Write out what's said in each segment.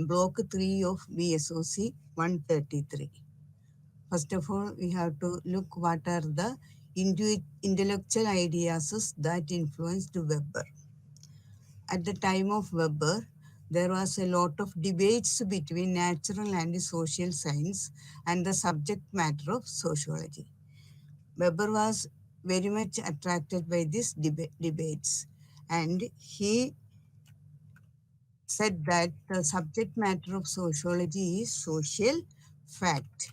block 3 of VSOC 133. First of all, we have to look what are the intellectual ideas that influenced Weber. At the time of Weber, there was a lot of debates between natural and social science and the subject matter of sociology. Weber was very much attracted by these debates, and he said that the subject matter of sociology is social fact.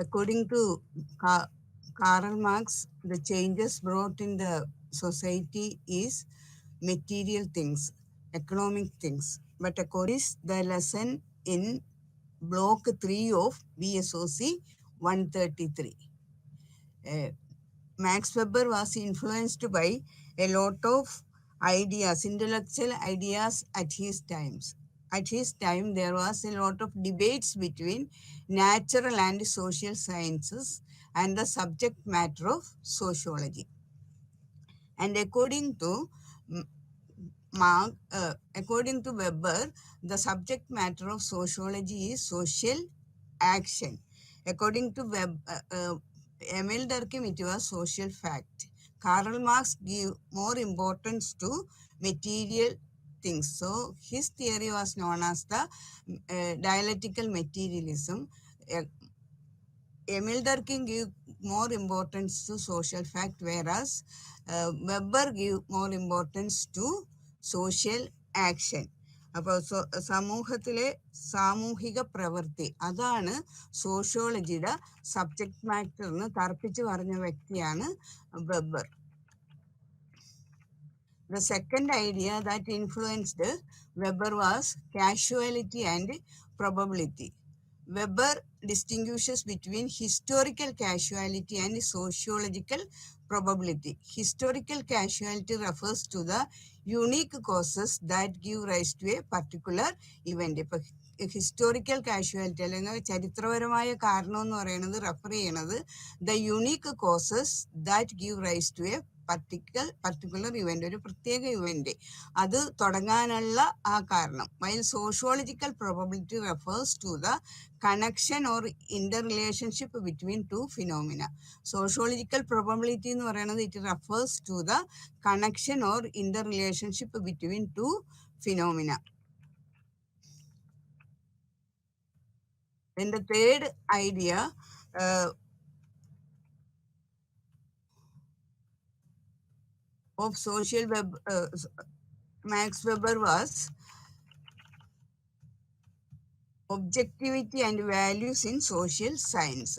According to Karl Marx, the changes brought in the society is material things, economic things. But according to the lesson in block 3 of VSOC 133. Max Weber was influenced by a lot of ideas, intellectual ideas at his times. At his time, there was a lot of debates between natural and social sciences and the subject matter of sociology. And according to according to Weber, the subject matter of sociology is social action. According to Emil Durkheim, it was social fact. Karl Marx gave more importance to material things. So his theory was known as the dialectical materialism. Emil Durkheim gave more importance to social fact, whereas Weber gave more importance to social action. അപ്പോൾ സമൂഹത്തിലെ സാമൂഹിക പ്രവൃത്തി അതാണ് സോഷ്യോളജിയുടെ subject matter എന്ന് തർക്കിച്ച് പറഞ്ഞ വ്യക്തിയാണ് weber. The second idea that influenced Weber was causality and probability. Weber distinguishes between historical causality and sociological probability. Historical causality refers to the unique causes that give rise to a particular event. ഇപ്പോൾ historical causality അല്ലെങ്കിൽ ചരിത്രപരമായ കാരണം എന്ന് പറയുന്നത് refer ചെയ്യണത് the unique causes that give rise to a particular event, ഒരു പ്രത്യേക event അത് തുടങ്ങാനുള്ള ആ കാരണം. While sociological probability refers to the connection or interrelationship between two phenomena. Sociological probability എന്ന് പറയുന്നത് it refers to the connection or interrelationship between two phenomena. Then the third idea of social Max Weber was objectivity and values in social science.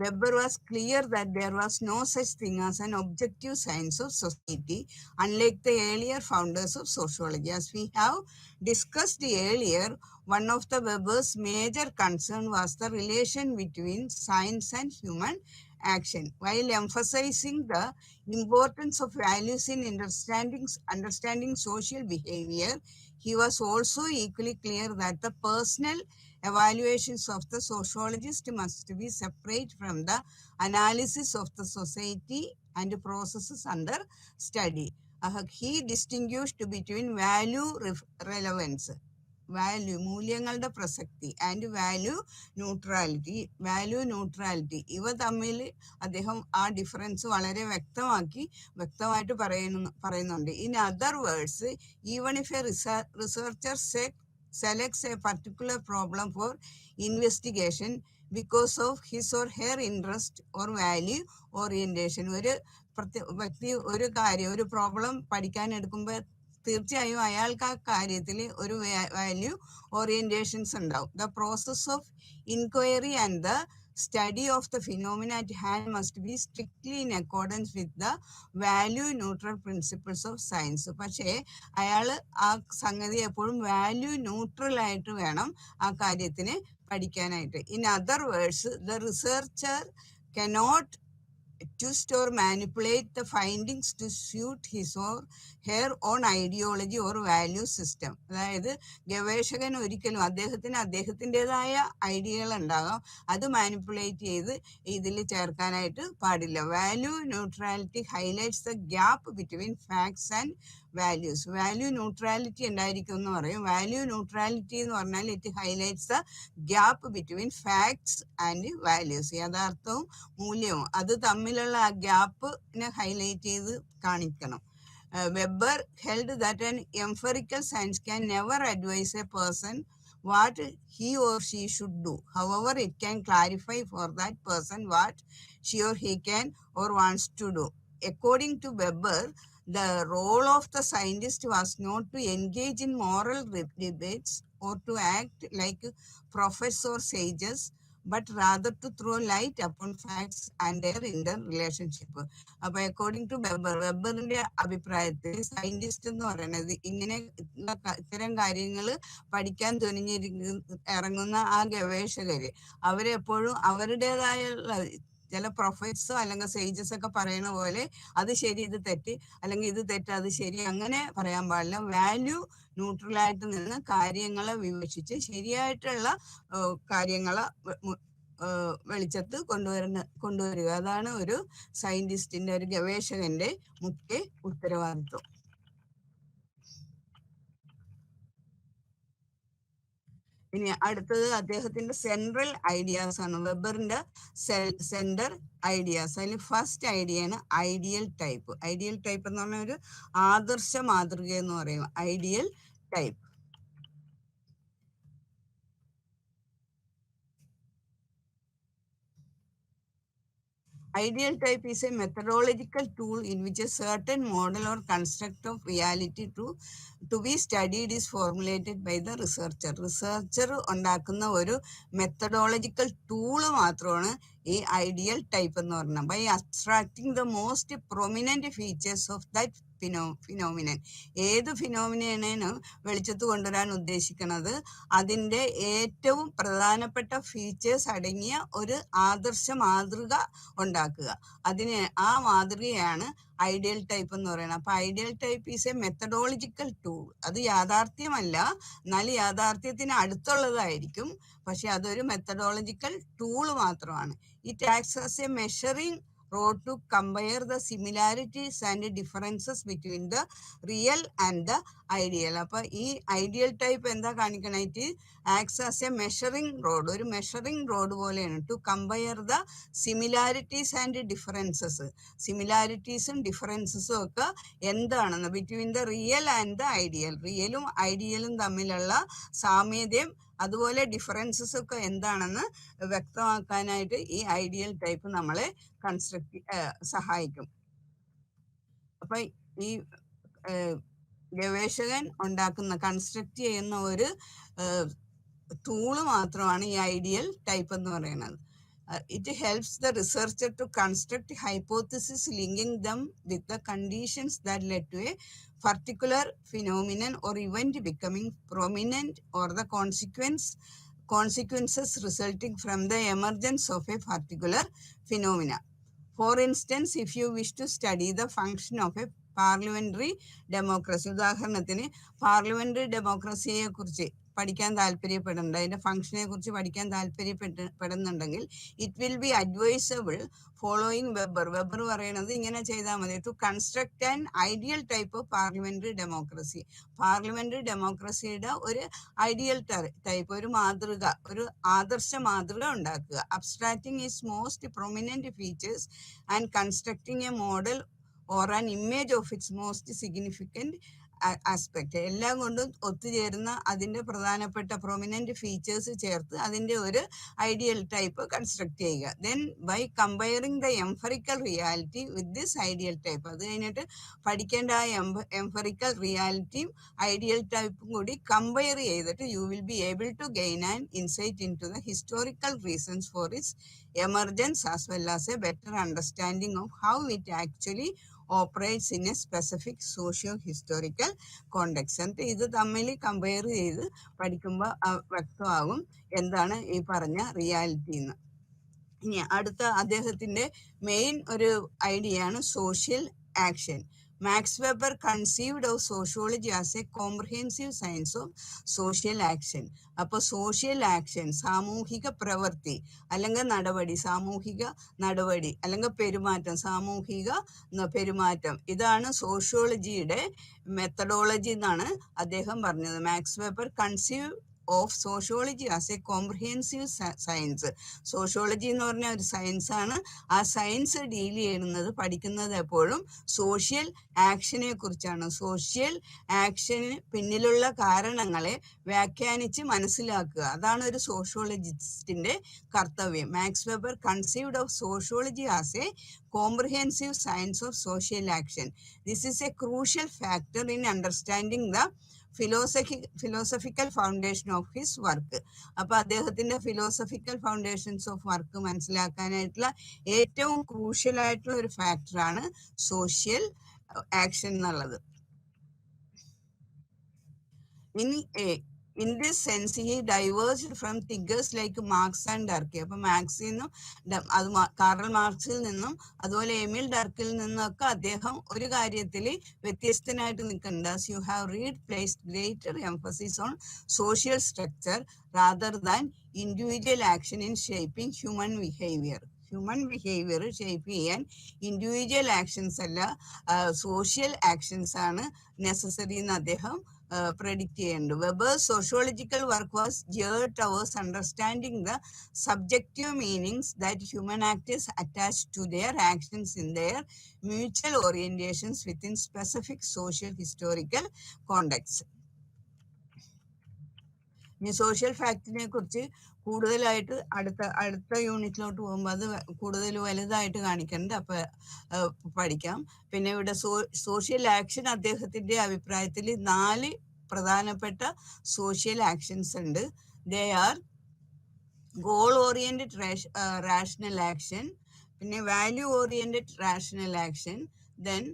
Weber was clear that there was no such thing as an objective science of society, unlike the earlier founders of sociology. As we have discussed earlier, one of the Weber's major concern was the relation between science and human action. While emphasizing the importance of values in understanding social behavior, he was also equally clear that the personal evaluations of the sociologist must be separate from the analysis of the society and processes under study. He distinguished between value relevance, value മൂല്യങ്ങളുടെ പ്രസക്തി and value neutrality ഇവ തമ്മിൽ അദ്ദേഹം ആ difference വളരെ വ്യക്തമായിട്ട് പറയുന്നുണ്ട്. In other words, even if A researcher selects a particular problem for investigation because of his or her interest or value orientation. ഒരു വ്യക്തി ഒരു പ്രോബ്ലം പഠിക്കാൻ എടുക്കുമ്പോൾ തീർച്ചയായും അയാൾക്ക് ആ കാര്യത്തിൽ ഒരു വാല്യൂ ഓറിയന്റേഷൻസ് ഉണ്ടാവും. The process of inquiry and the study of the phenomena at hand must be strictly in accordance with the value neutral principles of science. പക്ഷേ അയാൾ ആ സംഗതി എപ്പോഴും വാല്യൂ ന്യൂട്രൽ ആയിട്ട് വേണം ആ കാര്യത്തിന് പഠിക്കാനായിട്ട്. In other words, the researcher cannot twist or manipulate the findings to suit his or her own ideology or value system. അതായത് ഗവേഷകൻ ഒരിക്കലും അദ്ദേഹത്തിൻ്റെതായ ഐഡിയകൾ ഉണ്ടാകാം, അത് മാനിപ്പുലേറ്റ് ചെയ്ത് ഇതിൽ ചേർക്കാനായിട്ട് പാടില്ല. Value neutrality highlights the gap between facts and values. Value neutrality ഉണ്ടായിരിക്കും എന്ന് പറയും. വാല്യൂ ന്യൂട്രാലിറ്റി എന്ന് പറഞ്ഞാൽ it highlights the gap between facts and values. യഥാർത്ഥവും മൂല്യവും അത് തമ്മിലുള്ള ആ ഗ്യാപ്പിനെ ഹൈലൈറ്റ് ചെയ്ത് കാണിക്കണം. Weber held that an empirical science can never advise a person what he or she should do. However, it can clarify for that person what she or he can or wants to do. According to Weber, the role of the scientist was not to engage in moral debates or to act like prophets or sages, but rather to throw light upon facts and their interrelationship. അപ്പൊ according to വെബറിന്റെ അഭിപ്രായത്തിൽ scientist എന്ന് പറയുന്നത് ഇത്തരം കാര്യങ്ങൾ പഠിക്കാൻ ഇറങ്ങുന്ന ആ ഗവേഷകര് അവരെപ്പോഴും അവരുടേതായ ചില പ്രൊഫറ്റ്സോ അല്ലെങ്കിൽ സേജസ് ഒക്കെ പറയുന്ന പോലെ അത് ശരി ഇത് തെറ്റ്, അല്ലെങ്കിൽ ഇത് തെറ്റ് അത് ശരി, അങ്ങനെ പറയാൻ പാടില്ല. വാല്യൂ ന്യൂട്രലായിട്ട് നിന്ന് കാര്യങ്ങളെ വിമർശിച്ച് ശരിയായിട്ടുള്ള കാര്യങ്ങളെ വെളിച്ചത്ത് കൊണ്ടുവരിക. അതാണ് ഒരു സയന്റിസ്റ്റിന്റെ, ഒരു ഗവേഷകന്റെ മുഖ്യ ഉത്തരവാദിത്വം. ഇനി അടുത്തത് അദ്ദേഹത്തിന്റെ സെൻട്രൽ ഐഡിയാസ് ആണ്. വെബറിന്റെ സെന്റർ ഐഡിയാസ്. അതിൽ ഫസ്റ്റ് ഐഡിയയാണ് ഐഡിയൽ ടൈപ്പ്. ഐഡിയൽ ടൈപ്പ് എന്ന് പറഞ്ഞ ഒരു ആദർശ മാതൃക എന്ന് പറയും. Ideal type. Ideal type is a methodological tool in which a certain model or construct of reality to be studied is formulated by the researcher. Researcher ഉണ്ടാക്കുന്ന ഒരു മെത്തഡോളജിക്കൽ ടൂള് മാത്രമാണ് ഈ ഐഡിയൽ ടൈപ്പ് എന്ന് പറഞ്ഞാൽ. By abstracting the most prominent features of that phenomenon. ഏത് ഫിനോമിനേനും വെളിച്ചത്ത് കൊണ്ടുവരാൻ ഉദ്ദേശിക്കുന്നത് അതിൻ്റെ ഏറ്റവും പ്രധാനപ്പെട്ട ഫീച്ചേഴ്സ് അടങ്ങിയ ഒരു ആദർശ മാതൃക ഉണ്ടാക്കുക. ആ മാതൃകയാണ് ഐഡിയൽ ടൈപ്പ് എന്ന് പറയുന്നത്. അപ്പൊ ideal type is A methodological tool. അത് യാഥാർത്ഥ്യമല്ല, എന്നാൽ യാഥാർത്ഥ്യത്തിന് അടുത്തുള്ളതായിരിക്കും, പക്ഷെ അതൊരു മെത്തഡോളജിക്കൽ ടൂള് മാത്രമാണ്. It acts as a measuring rod to compare the similarities and differences between the real and the ideal. അപ്പൊ ഈ ഐഡിയൽ ടൈപ്പ് എന്താ കാണിക്കണായിട്ട് acts as a measuring rod. ഒരു മെഷറിംഗ് റോഡ് പോലെയാണ്. To compare the similarities and differences. സിമിലാരിറ്റീസും ഡിഫറൻസസും ഒക്കെ എന്താണെന്ന് between the real and the ideal. റിയലും ഐഡിയലും തമ്മിലുള്ള സാമ്യതയും അതുപോലെ ഡിഫറൻസസ് ഒക്കെ എന്താണെന്ന് വ്യക്തമാക്കാനായിട്ട് ഈ ഐഡിയൽ ടൈപ്പ് നമ്മളെ സഹായിക്കും. അപ്പൊ ഈ ഗവേഷകൻ കൺസ്ട്രക്ട് ചെയ്യുന്ന ഒരു ടൂള് മാത്രമാണ് ഈ ഐഡിയൽ ടൈപ്പ് എന്ന് പറയുന്നത്. It helps the researcher to construct hypotheses linking them with the conditions that led to a particular phenomenon or event becoming prominent, or the consequences resulting from the emergence of a particular phenomena. For instance, if you wish to study the function of a parliamentary democracy, ഉദാഹരണത്തിന് parliamentary ഡെമോക്രസിയെ കുറിച്ച് പഠിക്കാൻ താല്പര്യപ്പെടുന്നുണ്ട്, അതിന്റെ ഫംഗ്ഷനെ കുറിച്ച് പഠിക്കാൻ താല്പര്യപ്പെടുന്നുണ്ടെങ്കിൽ it will be advisable following Weber. Weber പറയുന്നത് ഇങ്ങനെ ചെയ്താൽ മതി. To construct an ideal type of parliamentary democracy. Parliamentary ഡെമോക്രസിയുടെ ഒരു ഐഡിയൽ ടൈപ്പ്, ഒരു മാതൃക, ഒരു ആദർശ മാതൃക ഉണ്ടാക്കുക. Abstracting is most prominent features and constructing a model or an image of its most significant aspect. എല്ലാം കൊണ്ടും ഒത്തുചേരുന്ന അതിൻ്റെ പ്രധാനപ്പെട്ട പ്രൊമിനന്റ് ഫീച്ചേഴ്സ് ചേർത്ത് അതിൻ്റെ ഒരു ഐഡിയൽ ടൈപ്പ് കൺസ്ട്രക്ട് ചെയ്യുക. Then by comparing the empirical reality with this ideal type. അത് കഴിഞ്ഞിട്ട് പഠിക്കേണ്ട ആ എംഫറിക്കൽ റിയാലിറ്റിയും ഐഡിയൽ ടൈപ്പും കൂടി കമ്പയർ ചെയ്തിട്ട് you will be able to gain an insight into the historical reasons for its emergence as well as a better understanding of how it actually operates in a specific socio-historical context. എന്നിട്ട് ഇത് തമ്മിൽ compare ചെയ്ത് പഠിക്കുമ്പോൾ വ്യക്തമാകും എന്താണ് ഈ പറഞ്ഞ reality എന്ന്. ഇനി അടുത്ത അദ്ദേഹത്തിന്റെ മെയിൻ ഒരു ഐഡിയ ആണ് social action. Max Weber conceived of sociology as a comprehensive science of social action. അപ്പൊ സോഷ്യൽ ആക്ഷൻ, സാമൂഹിക പ്രവൃത്തി അല്ലെങ്കിൽ നടപടി, സാമൂഹിക നടപടി അല്ലെങ്കിൽ പെരുമാറ്റം, സാമൂഹിക പെരുമാറ്റം, ഇതാണ് സോഷ്യോളജിയുടെ മെത്തഡോളജി എന്നാണ് അദ്ദേഹം പറഞ്ഞത്. Max Weber conceive of sociology as a comprehensive science. Sociology എന്ന് പറഞ്ഞ ഒരു സയൻസ് ആണ്. ആ സയൻസ് ഡീൽ ചെയ്യുന്നത്, പഠിക്കുന്നത് എപ്പോഴും സോഷ്യൽ ആക്ഷനെ കുറിച്ചാണ്. സോഷ്യൽ ആക്ഷന് പിന്നിലുള്ള കാരണങ്ങളെ വ്യാഖ്യാനിച്ച് മനസ്സിലാക്കുക, അതാണ് ഒരു സോഷ്യോളജിസ്റ്റിന്റെ കർത്തവ്യം. Max Weber conceived of sociology as a comprehensive science of social action. This is a crucial factor in understanding the philosophical foundation of his work. അപ്പൊ അദ്ദേഹത്തിന്റെ ഫിലോസഫിക്കൽ ഫൗണ്ടേഷൻസ് ഓഫ് വർക്ക് മനസ്സിലാക്കാനായിട്ടുള്ള ഏറ്റവും ക്രൂഷ്യൽ ആയിട്ടുള്ള ഒരു ഫാക്ടറാണ് സോഷ്യൽ ആക്ഷൻ എന്നുള്ളത്. In this sense, he diverged from thinkers like Marx and Durkheim. അപ്പൊ മാർക്സിൽ നിന്നും അത് കാറൽ മാർക്സിൽ നിന്നും അതുപോലെ എമിൽ ഡർക്കിൽ നിന്നൊക്കെ അദ്ദേഹം ഒരു കാര്യത്തിൽ വ്യത്യസ്തനായിട്ട് നിൽക്കുന്നുണ്ട്. As you have read, placed greater emphasis on social structure rather than individual action in shaping human behavior. Human behaviour shape ചെയ്യാൻ ഇൻഡിവിജ്വൽ ആക്ഷൻസ് അല്ല, സോഷ്യൽ ആക്ഷൻസ് ആണ് നെസസറി എന്ന് അദ്ദേഹം predict ചെയ്യുന്നുണ്ട്. Weber's sociological work was geared towards understanding the subjective meanings that human actors attach to their actions in their mutual orientations within specific social historical contexts. ഇനി social ഫാക്ടിനെ കുറിച്ച് കൂടുതലായിട്ട് അടുത്ത യൂണിറ്റിലോട്ട് പോകുമ്പോൾ അത് കൂടുതൽ വലുതായിട്ട് കാണിക്കുന്നുണ്ട്, അപ്പൊ പഠിക്കാം. പിന്നെ ഇവിടെ സോഷ്യൽ ആക്ഷൻ അദ്ദേഹത്തിന്റെ അഭിപ്രായത്തിൽ 4 പ്രധാനപ്പെട്ട സോഷ്യൽ ആക്ഷൻസ് ഉണ്ട്. They are goal oriented rational action, പിന്നെ value oriented rational action, then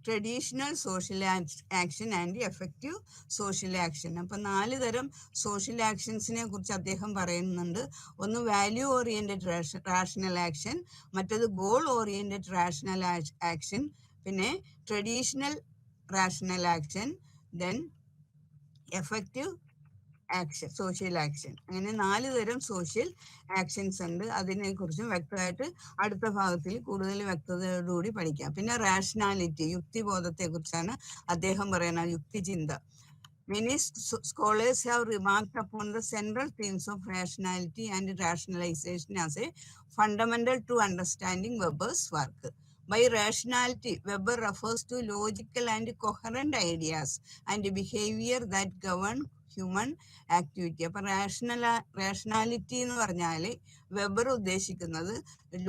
traditional social action and effective social action. അപ്പൊ 4 തരം സോഷ്യൽ ആക്ഷൻസിനെ കുറിച്ച് അദ്ദേഹം പറയുന്നുണ്ട്. ഒന്ന് വാല്യൂ ഓറിയന്റഡ് റാഷണൽ ആക്ഷൻ, മറ്റത് ഗോൾ ഓറിയന്റഡ് റാഷണൽ ആക്ഷൻ, പിന്നെ traditional rational action, then effective action, social action. അങ്ങനെ 4 തരം സോഷ്യൽ ആക്ഷൻസ് ഉണ്ട്. അതിനെ കുറിച്ചും വ്യക്തമായിട്ട് അടുത്ത ഭാഗത്തിൽ കൂടുതൽ വ്യക്തതയോടുകൂടി പഠിക്കാം. പിന്നെ റാഷണാലിറ്റി, യുക്തിബോധത്തെ കുറിച്ചാണ് അദ്ദേഹം പറയുന്നത്, യുക്തിചിന്ത. Many scholars have remarked upon the central themes of rationality and rationalization as a fundamental to understanding Weber's work. By rationality, Weber refers to logical and coherent ideas and behavior that govern human activity. അപ്പൊ rationality എന്ന് പറഞ്ഞാൽ Weber ഉദ്ദേശിക്കുന്നത്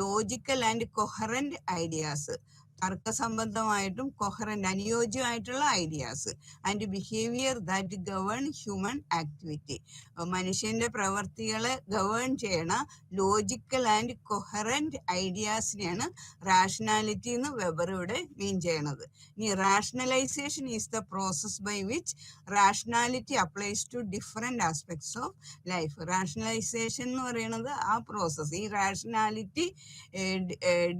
logical and coherent ideas, തർക്കസംബന്ധമായിട്ടും coherent അനുയോജ്യമായിട്ടുള്ള ideas, and behaviour that govern human activity, മനുഷ്യന്റെ പ്രവർത്തികളെ govern ചെയ്യണ logical and coherent ഐഡിയാസിനെയാണ് റാഷണാലിറ്റി എന്ന് വെബർ ഇവിടെ മീൻ ചെയ്യണത്. ഇനി rationalisation is the process by which rationality applies to different aspects of life. Rationalisation എന്ന് പറയുന്നത് ആ പ്രോസസ്, ഈ റാഷണാലിറ്റി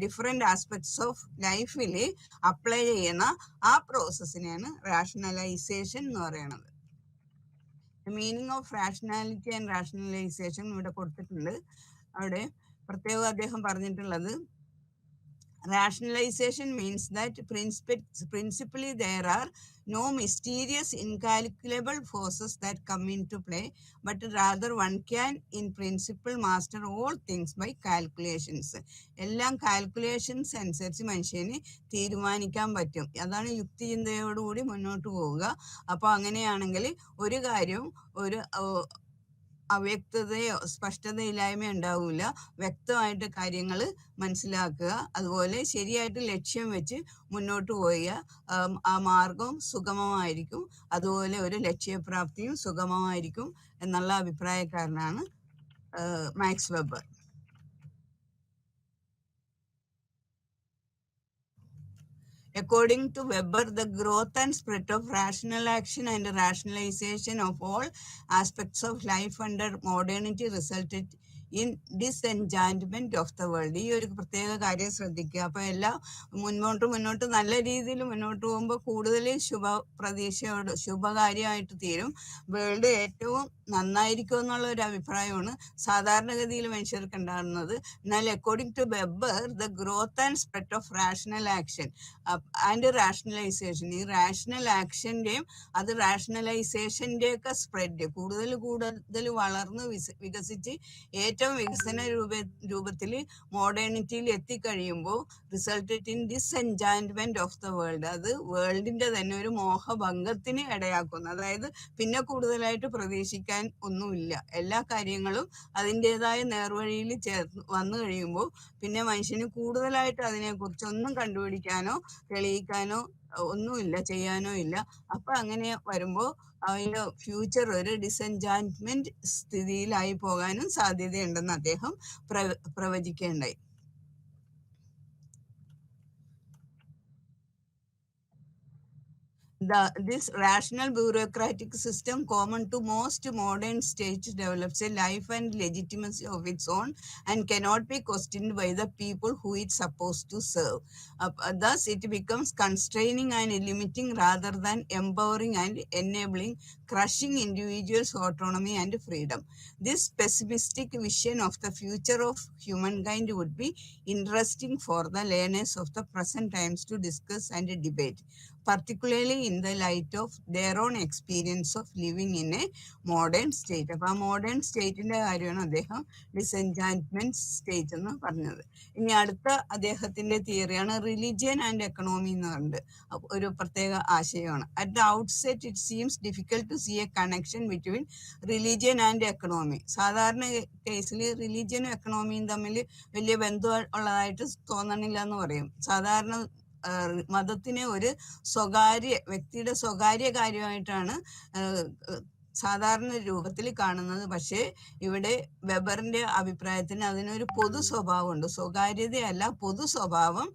ഡിഫറെന്റ് ആസ്പെക്ട്സ് ഓഫ് ലൈഫിൽ അപ്ലൈ ചെയ്യുന്ന ആ പ്രോസസ്സിനെയാണ് റാഷണലൈസേഷൻ എന്ന് പറയുന്നത്. Meaning of rationality and rationalisation ഇവിടെ കൊടുത്തിട്ടുണ്ട്. അവിടെ പ്രത്യേകം അദ്ദേഹം പറഞ്ഞിട്ടുള്ളത്, rationalization means that principally there are no mysterious incalculable forces that come into play, but rather one can in principle master all things by calculations. എല്ലാം calculations അനുസരിച്ച് മനുഷ്യന് തീരുമാനിക്കാൻ പറ്റും. അതാണ് യുക്തിചിന്തയോടുകൂടി മുന്നോട്ട് പോവുക. അപ്പോൾ അങ്ങനെയാണെങ്കിൽ ഒരു കാര്യവും ഒരു അവ്യക്തതയോ സ്പഷ്ടതയില്ലായ്മ ഉണ്ടാവില്ല. വ്യക്തമായിട്ട് കാര്യങ്ങൾ മനസ്സിലാക്കുക, അതുപോലെ ശരിയായിട്ട് ലക്ഷ്യം വെച്ച് മുന്നോട്ട് പോവുക. ആ മാർഗവും സുഗമമായിരിക്കും, അതുപോലെ ഒരു ലക്ഷ്യപ്രാപ്തിയും സുഗമമായിരിക്കും എന്നുള്ള അഭിപ്രായക്കാരനാണ് Max Weber. According to Weber, the growth and spread of rational action and rationalization of all aspects of life under modernity resulted in disenchantment of the world. ഈ ഒരു പ്രത്യേക കാര്യം ശ്രദ്ധിക്കുക. അപ്പൊ എല്ലാം മുന്നോട്ട് നല്ല രീതിയിൽ മുന്നോട്ട് പോകുമ്പോൾ കൂടുതൽ ശുഭകാര്യമായിട്ട് തീരും. വേൾഡ് ഏറ്റവും നന്നായിരിക്കും എന്നുള്ള ഒരു അഭിപ്രായമാണ് സാധാരണഗതിയിൽ മനുഷ്യർക്ക് ഉണ്ടാകുന്നത്. എന്നാൽ according to Weber, the growth and spread of rational action and rationalisation, ഈ റാഷണൽ ആക്ഷന്റെയും അത് റാഷണലൈസേഷന്റെ ഒക്കെ സ്പ്രെഡ് കൂടുതൽ വളർന്ന് വികസിച്ച് ഏറ്റവും വികസന രൂപത്തിൽ മോഡേണിറ്റിയിൽ എത്തിക്കഴിയുമ്പോൾ resulted in disenchantment of the world, അത് വേൾഡിന്റെ തന്നെ ഒരു മോഹഭംഗത്തിന് ഇടയാക്കുന്നു. അതായത് പിന്നെ കൂടുതലായിട്ട് പ്രതീക്ഷിക്കാൻ ഒന്നുമില്ല. എല്ലാ കാര്യങ്ങളും അതിൻ്റെതായ നേർവഴിയിൽ വന്നു കഴിയുമ്പോൾ പിന്നെ മനുഷ്യന് കൂടുതലായിട്ട് അതിനെക്കുറിച്ചൊന്നും കണ്ടുപിടിക്കാനോ തെളിയിക്കാനോ ഒന്നുമില്ല, ചെയ്യാനോ ഇല്ല. അപ്പൊ അങ്ങനെ വരുമ്പോൾ അതിന്റെ ഫ്യൂച്ചർ ഒരു ഡിസെൻചാൻറ്റ്മെന്റ് സ്ഥിതിയിലായി പോകാനും സാധ്യതയുണ്ടെന്ന് അദ്ദേഹം പ്രവചിക്കുകയുണ്ടായി. This rational bureaucratic system common to most modern states develops a life and legitimacy of its own and cannot be questioned by the people who it's supposed to serve. Thus, it becomes constraining and limiting rather than empowering and enabling, crushing individuals' autonomy and freedom. This pessimistic vision of the future of humankind would be interesting for the learners of the present times to discuss and debate, particularly in the light of their own experience of living in a modern state. അപ്പൊ ആ modern സ്റ്റേറ്റിന്റെ കാര്യമാണ് അദ്ദേഹം ഡിസെൻചാൻറ്റ്മെന്റ് state എന്ന് പറഞ്ഞത്. ഇനി അടുത്ത അദ്ദേഹത്തിന്റെ തിയറിയാണ് റിലിജിയൻ ആൻഡ് എക്കണോമി എന്ന് പറഞ്ഞത്. ഒരു പ്രത്യേക ആശയമാണ്. At the outset it seems difficult to see a connection between religion and economy. സാധാരണ കേസിൽ റിലിജിയനും എക്കണോമിയും തമ്മിൽ വലിയ ബന്ധം ഉള്ളതായിട്ട് തോന്നണില്ല എന്ന് പറയും. സാധാരണ മതത്തിനെ ഒരു വ്യക്തിയുടെ സ്വകാര്യ കാര്യമായിട്ടാണ് സാധാരണ രൂപത്തിൽ കാണുന്നത്. പക്ഷേ ഇവിടെ വെബറിന്റെ അഭിപ്രായത്തിന് അതിനൊരു പൊതു സ്വഭാവമുണ്ട്. സ്വകാര്യതയല്ല, പൊതു സ്വഭാവം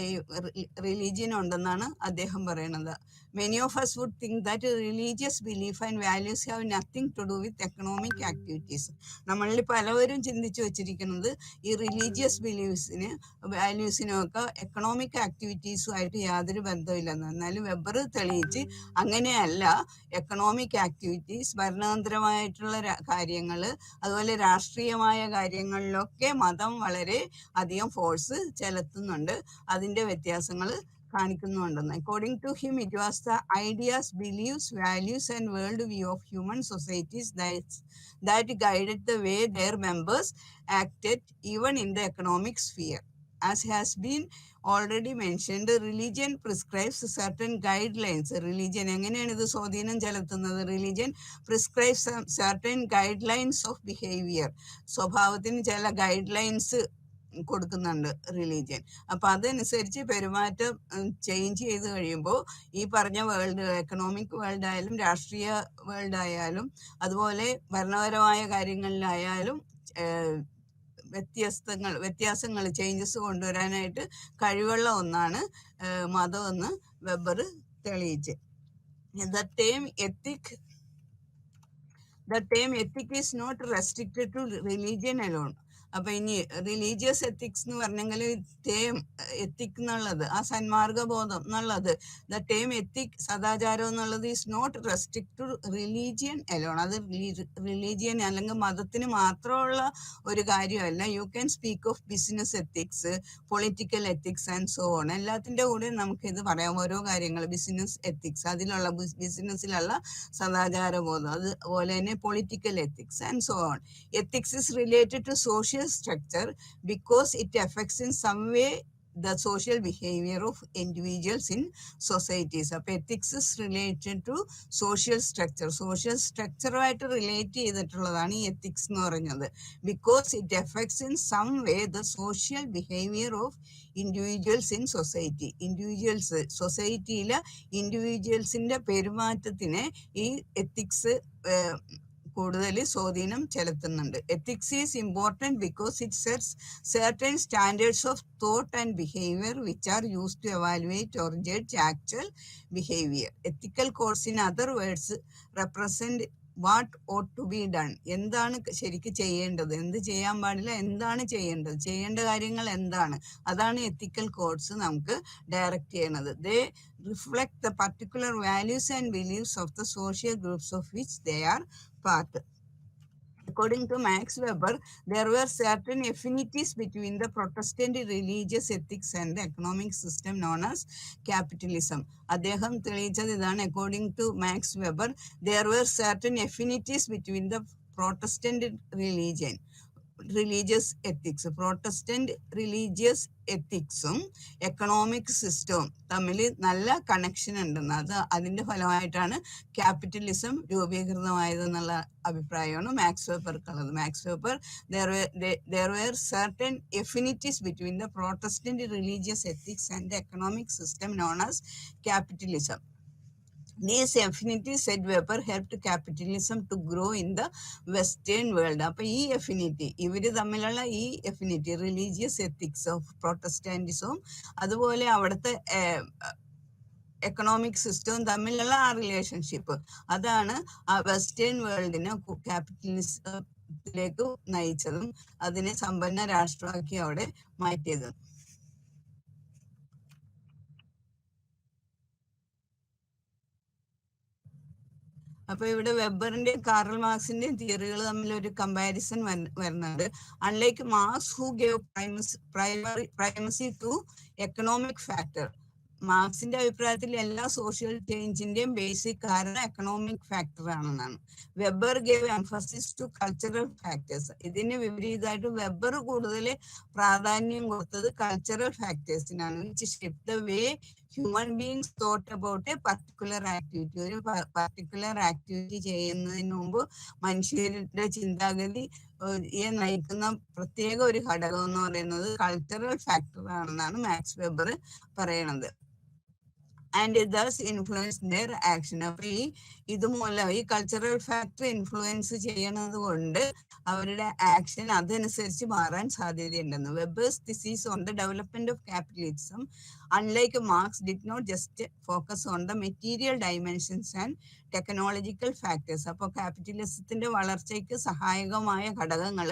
ഈ റിലീജിയൻ ഉണ്ടെന്നാണ് അദ്ദേഹം പറയുന്നത്. Many of us would think that religious belief and values have nothing to do with economic activities. നമ്മളിൽ പലവരും ചിന്തിച്ചു വെച്ചിരിക്കുന്നത് ഈ റിലീജിയസ് ബിലീഫ്സിന് വാല്യൂസിനും ഒക്കെ എക്കണോമിക് ആക്ടിവിറ്റീസുമായിട്ട് യാതൊരു ബന്ധമില്ലെന്ന്. എന്നാലും വെബർ തെളിയിച്ച് അങ്ങനെയല്ല. എക്കണോമിക് ആക്ടിവിറ്റീസ്, ഭരണതന്ത്രമായിട്ടുള്ള കാര്യങ്ങൾ, അതുപോലെ രാഷ്ട്രീയമായ കാര്യങ്ങളിലൊക്കെ മതം വളരെ അധികം ഫോഴ്സ് ചെലുത്തുന്നുണ്ട്. അതിന്റെ വ്യത്യാസങ്ങൾ കാണിക്കുന്നുണ്ടെന്ന്. According to him, it was the ideas, beliefs, values and world view of human societies that guided the way their members acted even in the economic sphere. As has been already mentioned, religion prescribes certain guidelines. Religion എങ്ങനെയാണ് ഇത് സ്വാധീനം ചെലുത്തുന്നത്? Religion prescribes certain guidelines of behavior. സ്വഭാവത്തിന് ചില guide lines കൊടുക്കുന്നുണ്ട് religion. അപ്പൊ അതനുസരിച്ച് പെരുമാറ്റം ചേഞ്ച് ചെയ്ത് കഴിയുമ്പോൾ ഈ പറഞ്ഞ വേൾഡ്, എക്കണോമിക് വേൾഡ് ആയാലും രാഷ്ട്രീയ വേൾഡ് ആയാലും അതുപോലെ ഭരണപരമായ കാര്യങ്ങളിലായാലും വ്യത്യാസങ്ങൾ ചേഞ്ചസ് കൊണ്ടുവരാനായിട്ട് കഴിവുള്ള ഒന്നാണ് മതമെന്ന് വെബർ തെളിയിച്ച്. The term ethic is not restricted to religion alone. അപ്പൊ ഇനി റിലീജിയസ് എത്തിക്സ് എന്ന് പറഞ്ഞെങ്കിൽ ടേം എത്തിക് എന്നുള്ളത്, ആ സന്മാർഗബോധം എന്നുള്ളത്, ദ ടേം എത്തിക്, സദാചാരം എന്നുള്ളത് is not restrict to religion alone. അത് റിലീജിയൻ അല്ലെങ്കിൽ മതത്തിന് മാത്രമുള്ള ഒരു കാര്യമല്ല. You can speak of business ethics, political ethics and so on. എല്ലാത്തിൻ്റെ കൂടെ നമുക്കിത് പറയാം. ഓരോ കാര്യങ്ങൾ, ബിസിനസ് എത്തിക്സ്, അതിലുള്ള ബിസിനസ്സിലുള്ള സദാചാരബോധം, അതുപോലെ തന്നെ political ethics and so on. Ethics is related to social structure because it affects in some way the social behavior of individuals in societies. അപ്പോൾ ethics is related to social structure. Social സ്ട്രക്ചറുമായിട്ട് relate ചെയ്തിട്ടുള്ളതാണ് ഈ ethics എന്ന് പറയുന്നത്. Because it affects in some way the social behaviour of individuals in society. സൊസൈറ്റിയിലെ ഇൻഡിവിജ്വൽസിന്റെ പെരുമാറ്റത്തിനെ ഈ എത്തിക്സ് കൂടുതൽ സ്വാധീനം ചെലുത്തുന്നുണ്ട്. Ethics is important because it sets certain standards of thought and behavior which are used to evaluate or judge actual behavior. Ethical codes, in other words, represent what ought to be done. എന്താണ് ശരിക്ക് ചെയ്യേണ്ടത്, എന്ത് ചെയ്യാൻ പാടില്ല, എന്താണ് ചെയ്യേണ്ടത്, ചെയ്യേണ്ട കാര്യങ്ങൾ എന്താണ്, അതാണ് എത്തിക്കൽ കോഡ്സ് നമുക്ക് ഡയറക്റ്റ് ചെയ്യണത്. ദേ reflect the particular values and beliefs of the social groups of which they are part. According to Max Weber, there were certain affinities between the Protestant religious ethics and the economic system known as capitalism. അദ്ദേഹം തെളിയിച്ചത് ഇതാണ്. According to Max Weber, there were certain affinities between the Protestant religious ethics, Protestant religious എത്തിക്സും economic സിസ്റ്റവും തമ്മിൽ നല്ല connection ഉണ്ടെന്ന്. അതിന്റെ ഫലമായിട്ടാണ് capitalism രൂപീകൃതമായതെന്നുള്ള അഭിപ്രായമാണ് മാക്സ് വെബർക്കുള്ളത്. Max Weber, there were certain affinities between the Protestant religious ethics and the economic system known as capitalism. These affinities, said Weber, helped capitalism to grow in the Western world. അപ്പോൾ ഈ affinity, ഇവർ തമ്മിലുള്ള ഈ affinity, religious ethics of പ്രൊട്ടസ്റ്റന്റിസവും അതുപോലെ അവിടുത്തെ economic സിസ്റ്റവും തമ്മിലുള്ള ആ റിലേഷൻഷിപ്പ്, അതാണ് ആ വെസ്റ്റേൺ വേൾഡിനെ ക്യാപിറ്റലിസത്തിലേക്ക് നയിച്ചതും അതിനെ സമ്പന്ന രാഷ്ട്രമാക്കി അവിടെ മാറ്റിയതും. അപ്പൊ ഇവിടെ വെബറിന്റെയും കാറൽ മാർക്സിന്റെയും തിയറികൾ തമ്മിൽ ഒരു കമ്പാരിസൺ വരുന്നുണ്ട്. Unlike Marx who gave primacy to economic factor, മാർക്സിന്റെ അഭിപ്രായത്തിൽ എല്ലാ സോഷ്യൽ ചേഞ്ചിന്റെയും ബേസിക് കാരണം എക്കണോമിക് ഫാക്ടർ ആണെന്നാണ്. Weber gave emphasis to cultural factors. ഇതിന് വിപരീതമായിട്ട് വെബർ കൂടുതൽ പ്രാധാന്യം കൊടുത്തത് കൾച്ചറൽ ഫാക്ടേഴ്സിനാണ്. Which shape the way human beings thought about a particular activity. ഒരു പർട്ടിക്കുലർ ആക്ടിവിറ്റി ചെയ്യുന്നതിന് മുമ്പ് മനുഷ്യരുടെ ചിന്താഗതി നയിക്കുന്ന പ്രത്യേക ഒരു ഘടകം എന്ന് പറയുന്നത് കൾച്ചറൽ ഫാക്ടർ ആണെന്നാണ് മാക്സ് വെബർ പറയണത്. And thus influence their action. അപ്പൊ ഇതുമൂലം ഈ കൾച്ചറൽ ഫാക്ടർ ഇൻഫ്ലുവൻസ് ചെയ്യണത് കൊണ്ട് അവരുടെ ആക്ഷൻ അതനുസരിച്ച് മാറാൻ സാധ്യതയുണ്ടെന്ന്. Weber's thesis on the development of capitalism, unlike Marx, did not just focus on the material dimensions and technological factors. അപ്പോൾ ക്യാപിറ്റലിസത്തിന്റെ വളർച്ചയ്ക്ക് സഹായകമായ ഘടകങ്ങൾ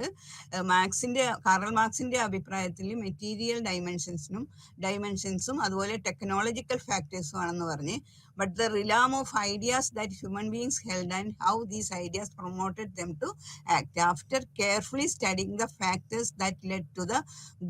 കാറൽ മാർക്സിന്റെ അഭിപ്രായത്തിൽ മെറ്റീരിയൽ ഡൈമെൻഷൻസും അതുപോലെ ടെക്നോളജിക്കൽ ഫാക്ടേഴ്സും ആണെന്ന് പറഞ്ഞ്, but the realm of ideas that human beings held and how these ideas promoted them to act. After carefully studying the factors that led to the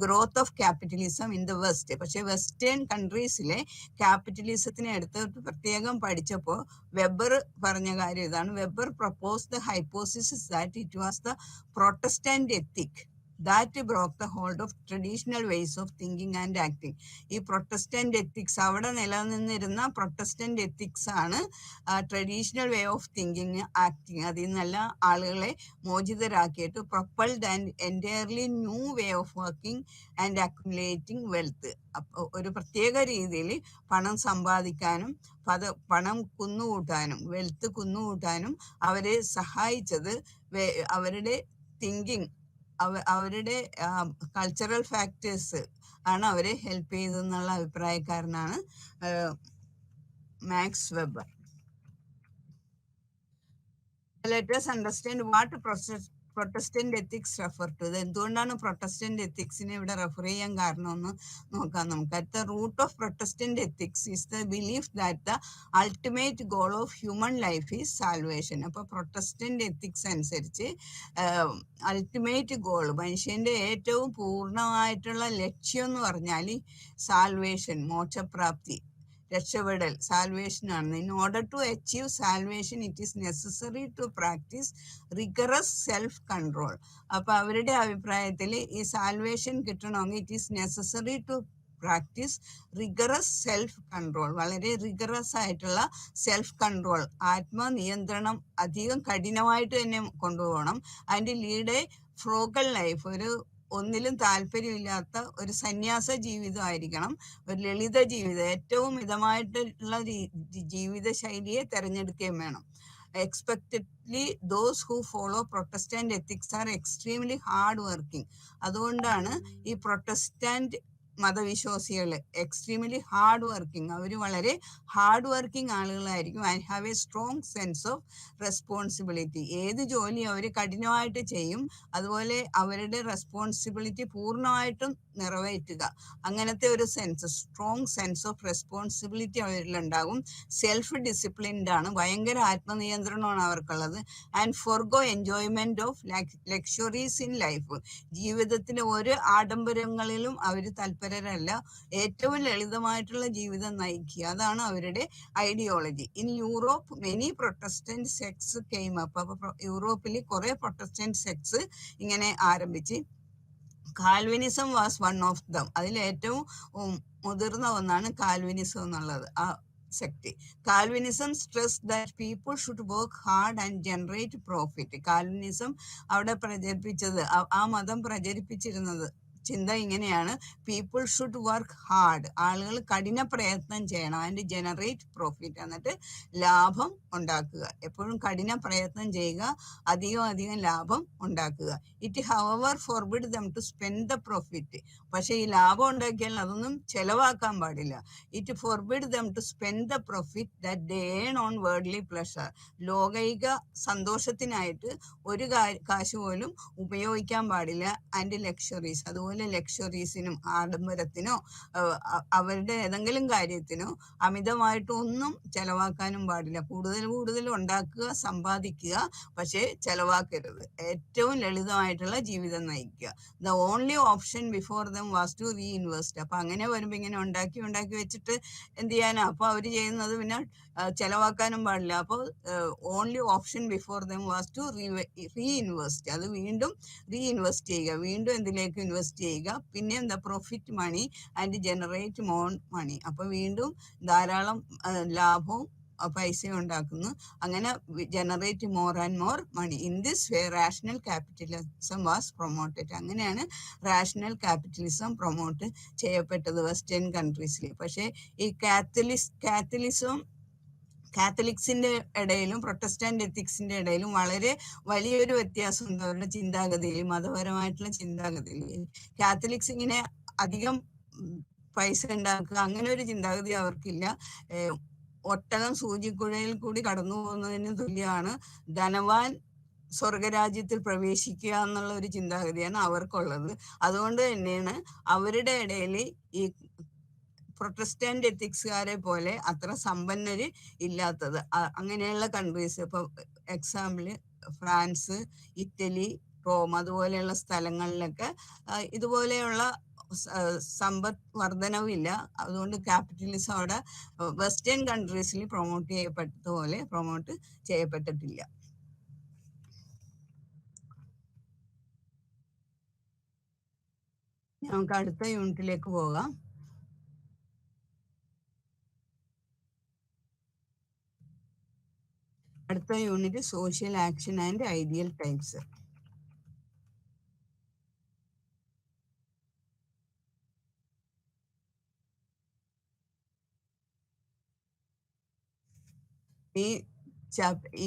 growth of capitalism in the West, പക്ഷേ western കൺട്രീസിലെ ക്യാപിറ്റലിസത്തിനെ എടുത്തിട്ട് പ്രത്യേകം പഠിച്ചപ്പോൾ weber പറഞ്ഞ കാര്യം ഇതാണ്. Weber propose the hypothesis that it was the Protestant ethic that broke the hold of traditional ways of thinking and acting. ഈ Protestant ethics, അവിടെ നിലനിന്നിരുന്ന പ്രൊട്ടസ്റ്റന്റ് എത്തിക്സ് ആണ് traditional way of thinking, acting, അതിൽ നിന്നല്ല ആളുകളെ മോചിതരാക്കിയിട്ട് propelled and entirely new way of working and accumulating wealth. അപ്പോൾ ഒരു പ്രത്യേക രീതിയിൽ പണം സമ്പാദിക്കാനും പണം കുന്നുകൂട്ടാനും വെൽത്ത് കുന്നുകൂട്ടാനും അവരെ സഹായിച്ചത് അവരുടെ തിങ്കിങ്, അവരുടെ കൾച്ചറൽ ഫാക്ടേഴ്സ് ആണ് അവരെ ഹെൽപ്പ് ചെയ്തെന്നുള്ള അഭിപ്രായക്കാരനാണ് Max Weber. Let us understand what Protestant ethics refer to. എന്തുകൊണ്ടാണ് പ്രൊട്ടസ്റ്റന്റ് എത്തിക്സിനെ ഇവിടെ റെഫർ ചെയ്യാൻ കാരണമെന്ന് നോക്കാം നമുക്ക്. At the root of Protestant ethics is the belief that the ultimate goal of human life is salvation. അപ്പോൾ പ്രൊട്ടസ്റ്റന്റ് എത്തിക്സ് അനുസരിച്ച് ultimate goal, മനുഷ്യന്റെ ഏറ്റവും പൂർണ്ണമായിട്ടുള്ള ലക്ഷ്യം എന്ന് പറഞ്ഞാൽ സാൽവേഷൻ, മോക്ഷപ്രാപ്തി, രക്ഷപ്പെടൽ, സാൽവേഷൻ ആണ്. In order to achieve salvation it is necessary to practise rigorous self control. അപ്പൊ അവരുടെ അഭിപ്രായത്തിൽ ഈ സാൽവേഷൻ കിട്ടണമെങ്കിൽ it is necessary to practise rigorous self control, വളരെ റിഗറസ് ആയിട്ടുള്ള സെൽഫ് കൺട്രോൾ, ആത്മനിയന്ത്രണം അധികം കഠിനമായിട്ട് തന്നെ കൊണ്ടുപോകണം. അതിൻ്റെ ലീഡ് ഫ്രോഗൽ ലൈഫ്, ഒരു ഒന്നിലും താല്പര്യമില്ലാത്ത ഒരു സന്യാസ ജീവിതമായിരിക്കണം, ഒരു ലളിത ജീവിതം, ഏറ്റവും മിതമായിട്ടുള്ള ജീവിത ശൈലിയെ തിരഞ്ഞെടുക്കുകയും വേണം. Expectedly those who follow Protestant ethics are extremely hard working. അതുകൊണ്ടാണ് ഈ പ്രൊട്ടസ്റ്റന്റ് മതവിശ്വാസികൾ എക്സ്ട്രീംലി ഹാർഡ് വർക്കിംഗ്, അവർ വളരെ ഹാർഡ് വർക്കിംഗ് ആളുകളായിരിക്കും. And have a strong sense of responsibility. ഏത് ജോലി അവർ കഠിനമായിട്ട് ചെയ്യും, അതുപോലെ അവരുടെ റെസ്പോൺസിബിലിറ്റി പൂർണ്ണമായിട്ടും നിറവേറ്റുക. അങ്ങനത്തെ ഒരു sense, strong sense of responsibility അവരിലുണ്ടാകും. സെൽഫ് ഡിസിപ്ലിൻഡ് ആണ്, ഭയങ്കര ആത്മനിയന്ത്രണമാണ് അവർക്കുള്ളത്. And forgo enjoyment of luxuries in life. ജീവിതത്തിലെ ഒരു ആഡംബരങ്ങളിലും അവർ തൽപരരല്ല. ഏറ്റവും ലളിതമായിട്ടുള്ള ജീവിതം നയിക്കുക, അതാണ് അവരുടെ ideology. In Europe many Protestant sects came up. അപ്പൊ യൂറോപ്പിൽ കുറെ പ്രൊട്ടസ്റ്റന്റ് സെക്ട്സ് ഇങ്ങനെ ആരംഭിച്ച്. Calvinism was one of them. അതിൽ ഏറ്റവും മുതിർന്ന ഒന്നാണ് കാൽവിനിസം എന്നുള്ളത്, ആ സെക്ട്. Calvinism stress that people should work hard and generate profit. Calvinism അവിടെ പ്രചരിപ്പിച്ചത്, ആ മതം പ്രചരിപ്പിച്ചിരുന്നത് ചിന്ത ഇങ്ങനെയാണ്: പീപ്പിൾ ഷുഡ് വർക്ക് ഹാർഡ്, ആളുകൾ കഠിന പ്രയത്നം ചെയ്യണം, ആൻഡ് ജനറേറ്റ് പ്രോഫിറ്റ്, എന്നിട്ട് ലാഭം ഉണ്ടാക്കുക. എപ്പോഴും കഠിന പ്രയത്നം ചെയ്യുക, അധികം ലാഭം ഉണ്ടാക്കുക. It however forbid them to spend the profit. പക്ഷെ ഈ ലാഭം ഉണ്ടാക്കിയാൽ അതൊന്നും ചെലവാക്കാൻ പാടില്ല. It forbid them to spend the profit that they earn on worldly pleasure. ലോകൈക സന്തോഷത്തിനായിട്ട് ഒരു കാശ് പോലും ഉപയോഗിക്കാൻ പാടില്ല. ആൻഡ് ലക്ഷറീസ്, അതുപോലെ ലക്ഷറീസിനും ആഡംബരത്തിനോ അവരുടെ ഏതെങ്കിലും കാര്യത്തിനോ അമിതമായിട്ടൊന്നും ചെലവാക്കാനും പാടില്ല. കൂടുതൽ ഉണ്ടാക്കുക, സമ്പാദിക്കുക, പക്ഷേ ചെലവാക്കരുത്. ഏറ്റവും ലളിതമായിട്ടുള്ള ജീവിതം നയിക്കുക. The only option before them was to reinvest. അപ്പൊ അങ്ങനെ വരുമ്പോ ഇങ്ങനെ ഉണ്ടാക്കി വെച്ചിട്ട് എന്ത് ചെയ്യാനാ? അപ്പൊ അവര് ചെയ്യുന്നത് പിന്നെ ചെലവാക്കാനും പാടില്ല. അപ്പോൾ only option before them was to reinvest. അത് വീണ്ടും റീഇൻവെസ്റ്റ് ചെയ്യുക, വീണ്ടും എന്തിലേക്ക് ഇൻവെസ്റ്റ് ചെയ്യുക, പിന്നെ എന്താ, profit money and generate more money. അപ്പൊ വീണ്ടും ധാരാളം ലാഭവും പൈസ ഉണ്ടാക്കുന്നു. അങ്ങനെ generate more and more money. In this way rational capitalism was promoted. അങ്ങനെയാണ് റാഷണൽ ക്യാപിറ്റലിസം പ്രൊമോട്ട് ചെയ്യപ്പെട്ടത് വെസ്റ്റേൺ കൺട്രീസിൽ. പക്ഷേ ഈ കാത്തലിക്സിന്റെ ഇടയിലും പ്രൊട്ടസ്റ്റന്റ് എത്തിക്സിന്റെ ഇടയിലും വളരെ വലിയൊരു വ്യത്യാസമുണ്ട് അവരുടെ ചിന്താഗതിയിൽ, മതപരമായിട്ടുള്ള ചിന്താഗതിയിൽ. കാത്തലിക്സ് ഇങ്ങനെ അധികം പൈസ ഉണ്ടാക്കുക, അങ്ങനെ ഒരു ചിന്താഗതി അവർക്കില്ല. ഒട്ടകം സൂചിക്കുഴയിൽ കൂടി കടന്നു പോകുന്നതിന് തുല്യമാണ് ധനവാൻ സ്വർഗരാജ്യത്തിൽ പ്രവേശിക്കുക എന്നുള്ള ഒരു ചിന്താഗതിയാണ് അവർക്കുള്ളത്. അതുകൊണ്ട് തന്നെയാണ് അവരുടെ ഇടയിൽ ഈ പ്രൊട്ടസ്റ്റന്റ് എത്തിക്സുകാരെ പോലെ അത്ര സമ്പന്നര് ഇല്ലാത്തത്. അങ്ങനെയുള്ള കൺട്രീസ്, ഇപ്പൊ എക്സാമ്പിള് ഫ്രാൻസ്, ഇറ്റലി, റോം, അതുപോലെയുള്ള സ്ഥലങ്ങളിലൊക്കെ ഇതുപോലെയുള്ള സമ്പദ് വർധനവില്ല. അതുകൊണ്ട് ക്യാപിറ്റലിസം അവിടെ വെസ്റ്റേൺ കൺട്രീസിൽ പ്രൊമോട്ട് ചെയ്യപ്പെട്ടതുപോലെ പ്രൊമോട്ട് ചെയ്യപ്പെട്ടിട്ടില്ല. നമുക്ക് അടുത്ത യൂണിറ്റിലേക്ക് പോകാം. അടുത്ത unit social action and ideal types. ഈ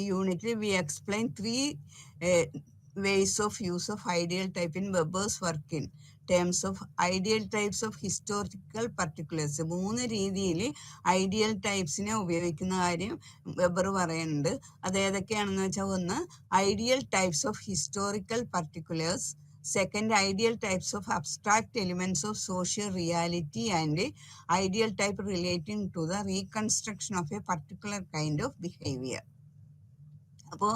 യൂണിറ്റിൽ V explain 3 ways of use of ideal type in Weber's work in terms of ideal types of historical particulars. 3 രീതിയിൽ ഐഡിയൽ ടൈപ്സിനെ ഉപയോഗിക്കുന്ന കാര്യം വെബർ പറയുന്നുണ്ട്. അത് ഏതൊക്കെയാണെന്ന് വെച്ചാൽ, ഒന്ന് ideal types of historical particulars, second ideal types of abstract elements of social reality, and ideal type relating to the reconstruction of a particular kind of behavior. അപ്പോൾ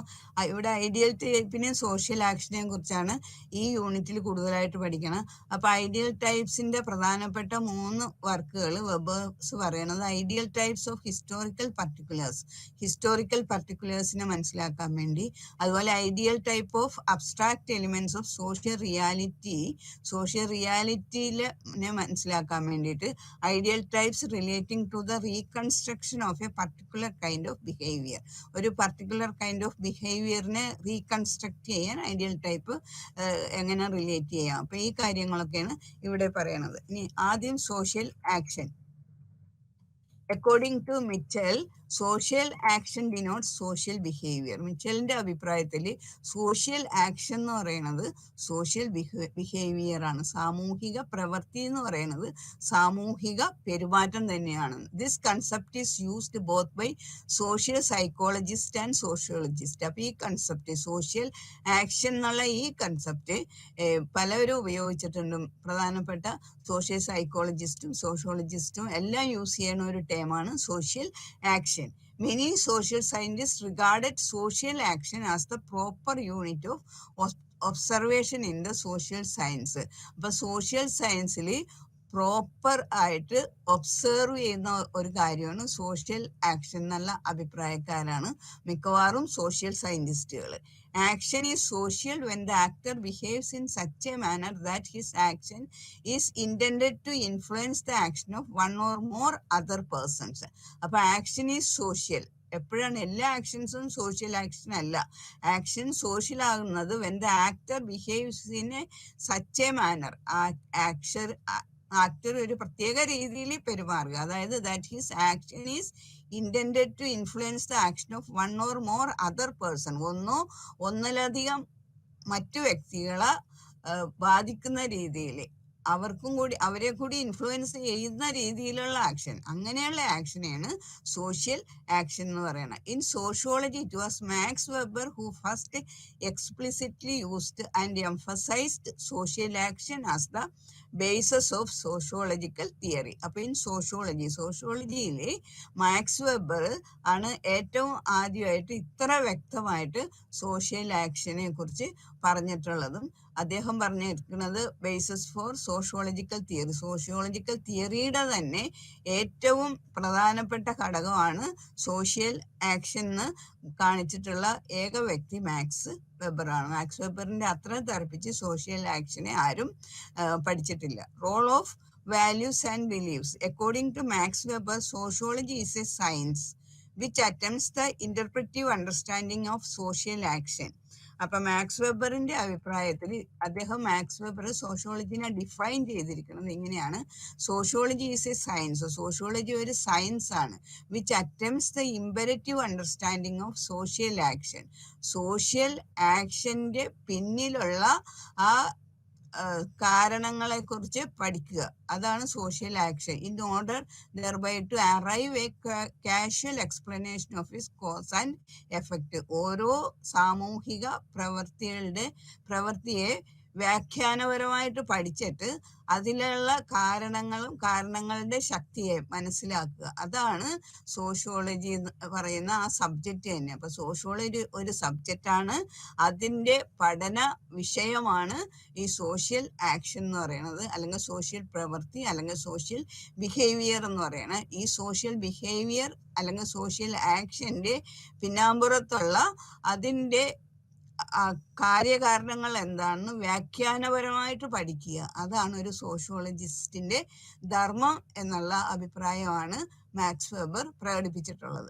ഇവിടെ ഐഡിയൽ ടൈപ്പിനെയും സോഷ്യൽ ആക്ഷനെയും കുറിച്ചാണ് ഈ യൂണിറ്റിൽ കൂടുതലായിട്ട് പഠിക്കണം. അപ്പോൾ ഐഡിയൽ ടൈപ്സിന്റെ പ്രധാനപ്പെട്ട 3 വർക്കുകൾ വെബേഴ്സ് പറയണത് ഐഡിയൽ ടൈപ്സ് ഓഫ് ഹിസ്റ്റോറിക്കൽ പർട്ടിക്കുലേഴ്സിനെ മനസ്സിലാക്കാൻ വേണ്ടി, അതുപോലെ ideal type of abstract elements of social റിയാലിറ്റിനെ മനസ്സിലാക്കാൻ വേണ്ടിയിട്ട്, ideal types relating to the reconstruction of a particular kind of behaviour. ഒരു പർട്ടിക്കുലർ കൈൻഡ് ഓഫ് ബിഹേവിയറിനെ റീകൺസ്ട്രക്ട് ചെയ്യാൻ ഐഡിയൽ ടൈപ്പ് എങ്ങനെ റിലേറ്റ് ചെയ്യാം. അപ്പൊ ഈ കാര്യങ്ങളൊക്കെയാണ് ഇവിടെ പറയണത്. ഇനി ആദ്യം social action. According to Mitchell, social action denotes social behavior. മിച്ചലിന്റെ അഭിപ്രായത്തിൽ സോഷ്യൽ ആക്ഷൻ എന്ന് പറയുന്നത് സോഷ്യൽ ബിഹേവിയർ ആണ്. സാമൂഹിക പ്രവൃത്തി എന്ന് പറയുന്നത് സാമൂഹിക പെരുമാറ്റം തന്നെയാണ്. This concept is used both by social psychologist and sociologist. അപ്പൊ ഈ കൺസെപ്റ്റ് സോഷ്യൽ ആക്ഷൻ എന്നുള്ള ഈ കൺസെപ്റ്റ് പലരും ഉപയോഗിച്ചിട്ടുണ്ട്. പ്രധാനപ്പെട്ട സോഷ്യൽ സൈക്കോളജിസ്റ്റും സോഷ്യോളജിസ്റ്റും എല്ലാം യൂസ് ചെയ്യുന്ന ഒരു ടേമാണ് social action. Many social scientists regarded social action as the proper unit of observation in the social science. അപ്പൊ സോഷ്യൽ സയൻസിൽ പ്രോപ്പർ ആയിട്ട് ഒബ്സർവ് ചെയ്യുന്ന ഒരു കാര്യമാണ് സോഷ്യൽ ആക്ഷൻ എന്നുള്ള അഭിപ്രായക്കാരാണ് മിക്കവാറും social സയന്റിസ്റ്റുകൾ. Action is social when the actor behaves in such a manner that his action is intended to influence the action of one or more other persons. അപ്പൊ action is social. എപ്പോഴാണ് എല്ലാ ആക്ഷൻസും social action അല്ല. Action social ആകുന്നത് when the actor behaves in a such a manner. Actor ഒരു പ്രത്യേക രീതിയിൽ പെരുമാറുക, അതായത് that his action is intended to influence the action of one or more other person. ഒന്നിലധികം മറ്റു വ്യക്തികളെ ബാധിക്കുന്ന രീതിയിൽ അവരെ കൂടി ഇൻഫ്ലുവൻസ് ചെയ്യുന്ന രീതിയിലുള്ള ആക്ഷൻ, അങ്ങനെയുള്ള ആക്ഷനെയാണ് സോഷ്യൽ ആക്ഷൻ എന്ന് പറയുന്നത്. In sociology it was Max Weber who first explicitly used and emphasised social action as the bases of sociological theory. അപ്പൊ ഇൻ സോഷ്യോളജിയിൽ മാക്സ് വെബർ ആണ് ഏറ്റവും ആദ്യമായിട്ട് ഇത്ര വ്യക്തമായിട്ട് സോഷ്യൽ ആക്ഷനെ കുറിച്ച് പറഞ്ഞിട്ടുള്ളതും. അദ്ദേഹം പറഞ്ഞിരിക്കുന്നത് ബേസസ് ഫോർ സോഷ്യോളജിക്കൽ തിയറി. സോഷ്യോളജിക്കൽ തിയറിയുടെ തന്നെ ഏറ്റവും പ്രധാനപ്പെട്ട ഘടകമാണ് സോഷ്യൽ ആക്ഷൻ എന്ന് കാണിച്ചിട്ടുള്ള ഏക വ്യക്തി മാക്സ് വെബറാണ്. മാക്സ് വെബറിന്റെ അത്ര തറപ്പിച്ച് സോഷ്യൽ ആക്ഷനെ ആരും പഠിച്ചിട്ടില്ല. Role of values and beliefs. According to Max Weber, sociology is a science which attempts the interpretive understanding of social action. അപ്പൊ മാക്സ് വെബറിന്റെ അഭിപ്രായത്തിൽ മാക്സ് വെബർ സോഷ്യോളജിനെ ഡിഫൈൻ ചെയ്തിരിക്കുന്നത് ഇങ്ങനെയാണ്: sociology is a science. Sociology ഒരു സയൻസ് ആണ്. Which attempts the imperative understanding of social action. Social ആക്ഷന്റെ പിന്നിലുള്ള ആ കാരണങ്ങളെ കുറിച്ച് പഠിക്കുക, അതാണ് social action. In order thereby to arrive a causal explanation of his cause and effect. ഓരോ സാമൂഹിക പ്രവൃത്തിയെ വ്യാഖ്യാനപരമായിട്ട് പഠിച്ചിട്ട് അതിലുള്ള കാരണങ്ങളുടെ ശക്തിയെ മനസ്സിലാക്കുക, അതാണ് സോഷ്യോളജി എന്ന് പറയുന്ന ആ സബ്ജക്റ്റ് തന്നെ. അപ്പൊ സോഷ്യോളജി ഒരു സബ്ജക്റ്റാണ്, അതിൻ്റെ പഠന വിഷയമാണ് ഈ സോഷ്യൽ ആക്ഷൻ എന്ന് പറയുന്നത്, അല്ലെങ്കിൽ സോഷ്യൽ പ്രവൃത്തി, അല്ലെങ്കിൽ സോഷ്യൽ ബിഹേവിയർ എന്ന് പറയുന്നത്. ഈ സോഷ്യൽ ബിഹേവിയർ അല്ലെങ്കിൽ സോഷ്യൽ ആക്ഷന്റെ പിന്നാമ്പുറത്തുള്ള അതിൻ്റെ കാര്യകാരണങ്ങൾ എന്താണെന്ന് വ്യാഖ്യാനപരമായിട്ട് പഠിക്കുക, അതാണ് ഒരു സോഷ്യോളജിസ്റ്റിന്റെ ധർമ്മം എന്നുള്ള അഭിപ്രായമാണ് മാക്സ് വെബർ പ്രകടിപ്പിച്ചിട്ടുള്ളത്.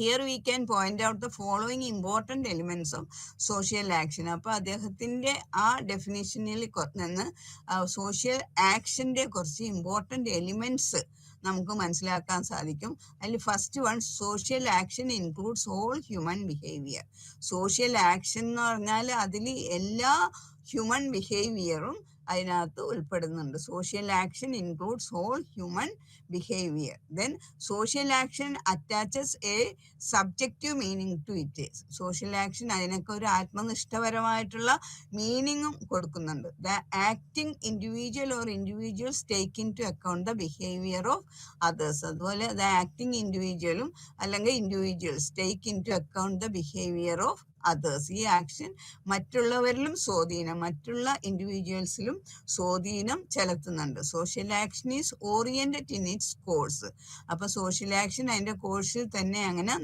Here we can point out the following important elements of social action. അപ്പൊ അദ്ദേഹത്തിന്റെ ആ ഡെഫിനിഷനിൽ നിന്ന് സോഷ്യൽ ആക്ഷന്റെ കുറച്ച് ഇമ്പോർട്ടന്റ് എലിമെന്റ്സ് നമുക്ക് മനസ്സിലാക്കാൻ സാധിക്കും. അതിൽ first one, social action includes all human behaviour. Social action എന്ന് പറഞ്ഞാൽ അതിൽ എല്ലാ ഹ്യൂമൻ ബിഹേവിയറും അതിനകത്ത് ഉൾപ്പെടുന്നുണ്ട്. Social action includes all human behaviour. Then social action attaches a subjective meaning to it. Social action അതിനൊക്കെ ഒരു ആത്മനിഷ്ഠപരമായിട്ടുള്ള മീനിങ്ങും കൊടുക്കുന്നുണ്ട്. The acting individual or individuals take into account the behaviour of others. അതുപോലെ the acting ഇൻഡിവിജ്വലും അല്ലെങ്കിൽ individuals take into account the behaviour of others. ഈ action മറ്റുള്ളവരിലും മറ്റുള്ള ഇൻഡിവിജ്വൽസിലും സ്വാധീനം ചെലുത്തുന്നുണ്ട്. Social action is oriented in its course. അപ്പൊ social action അതിന്റെ കോഴ്സിൽ തന്നെ അങ്ങനെ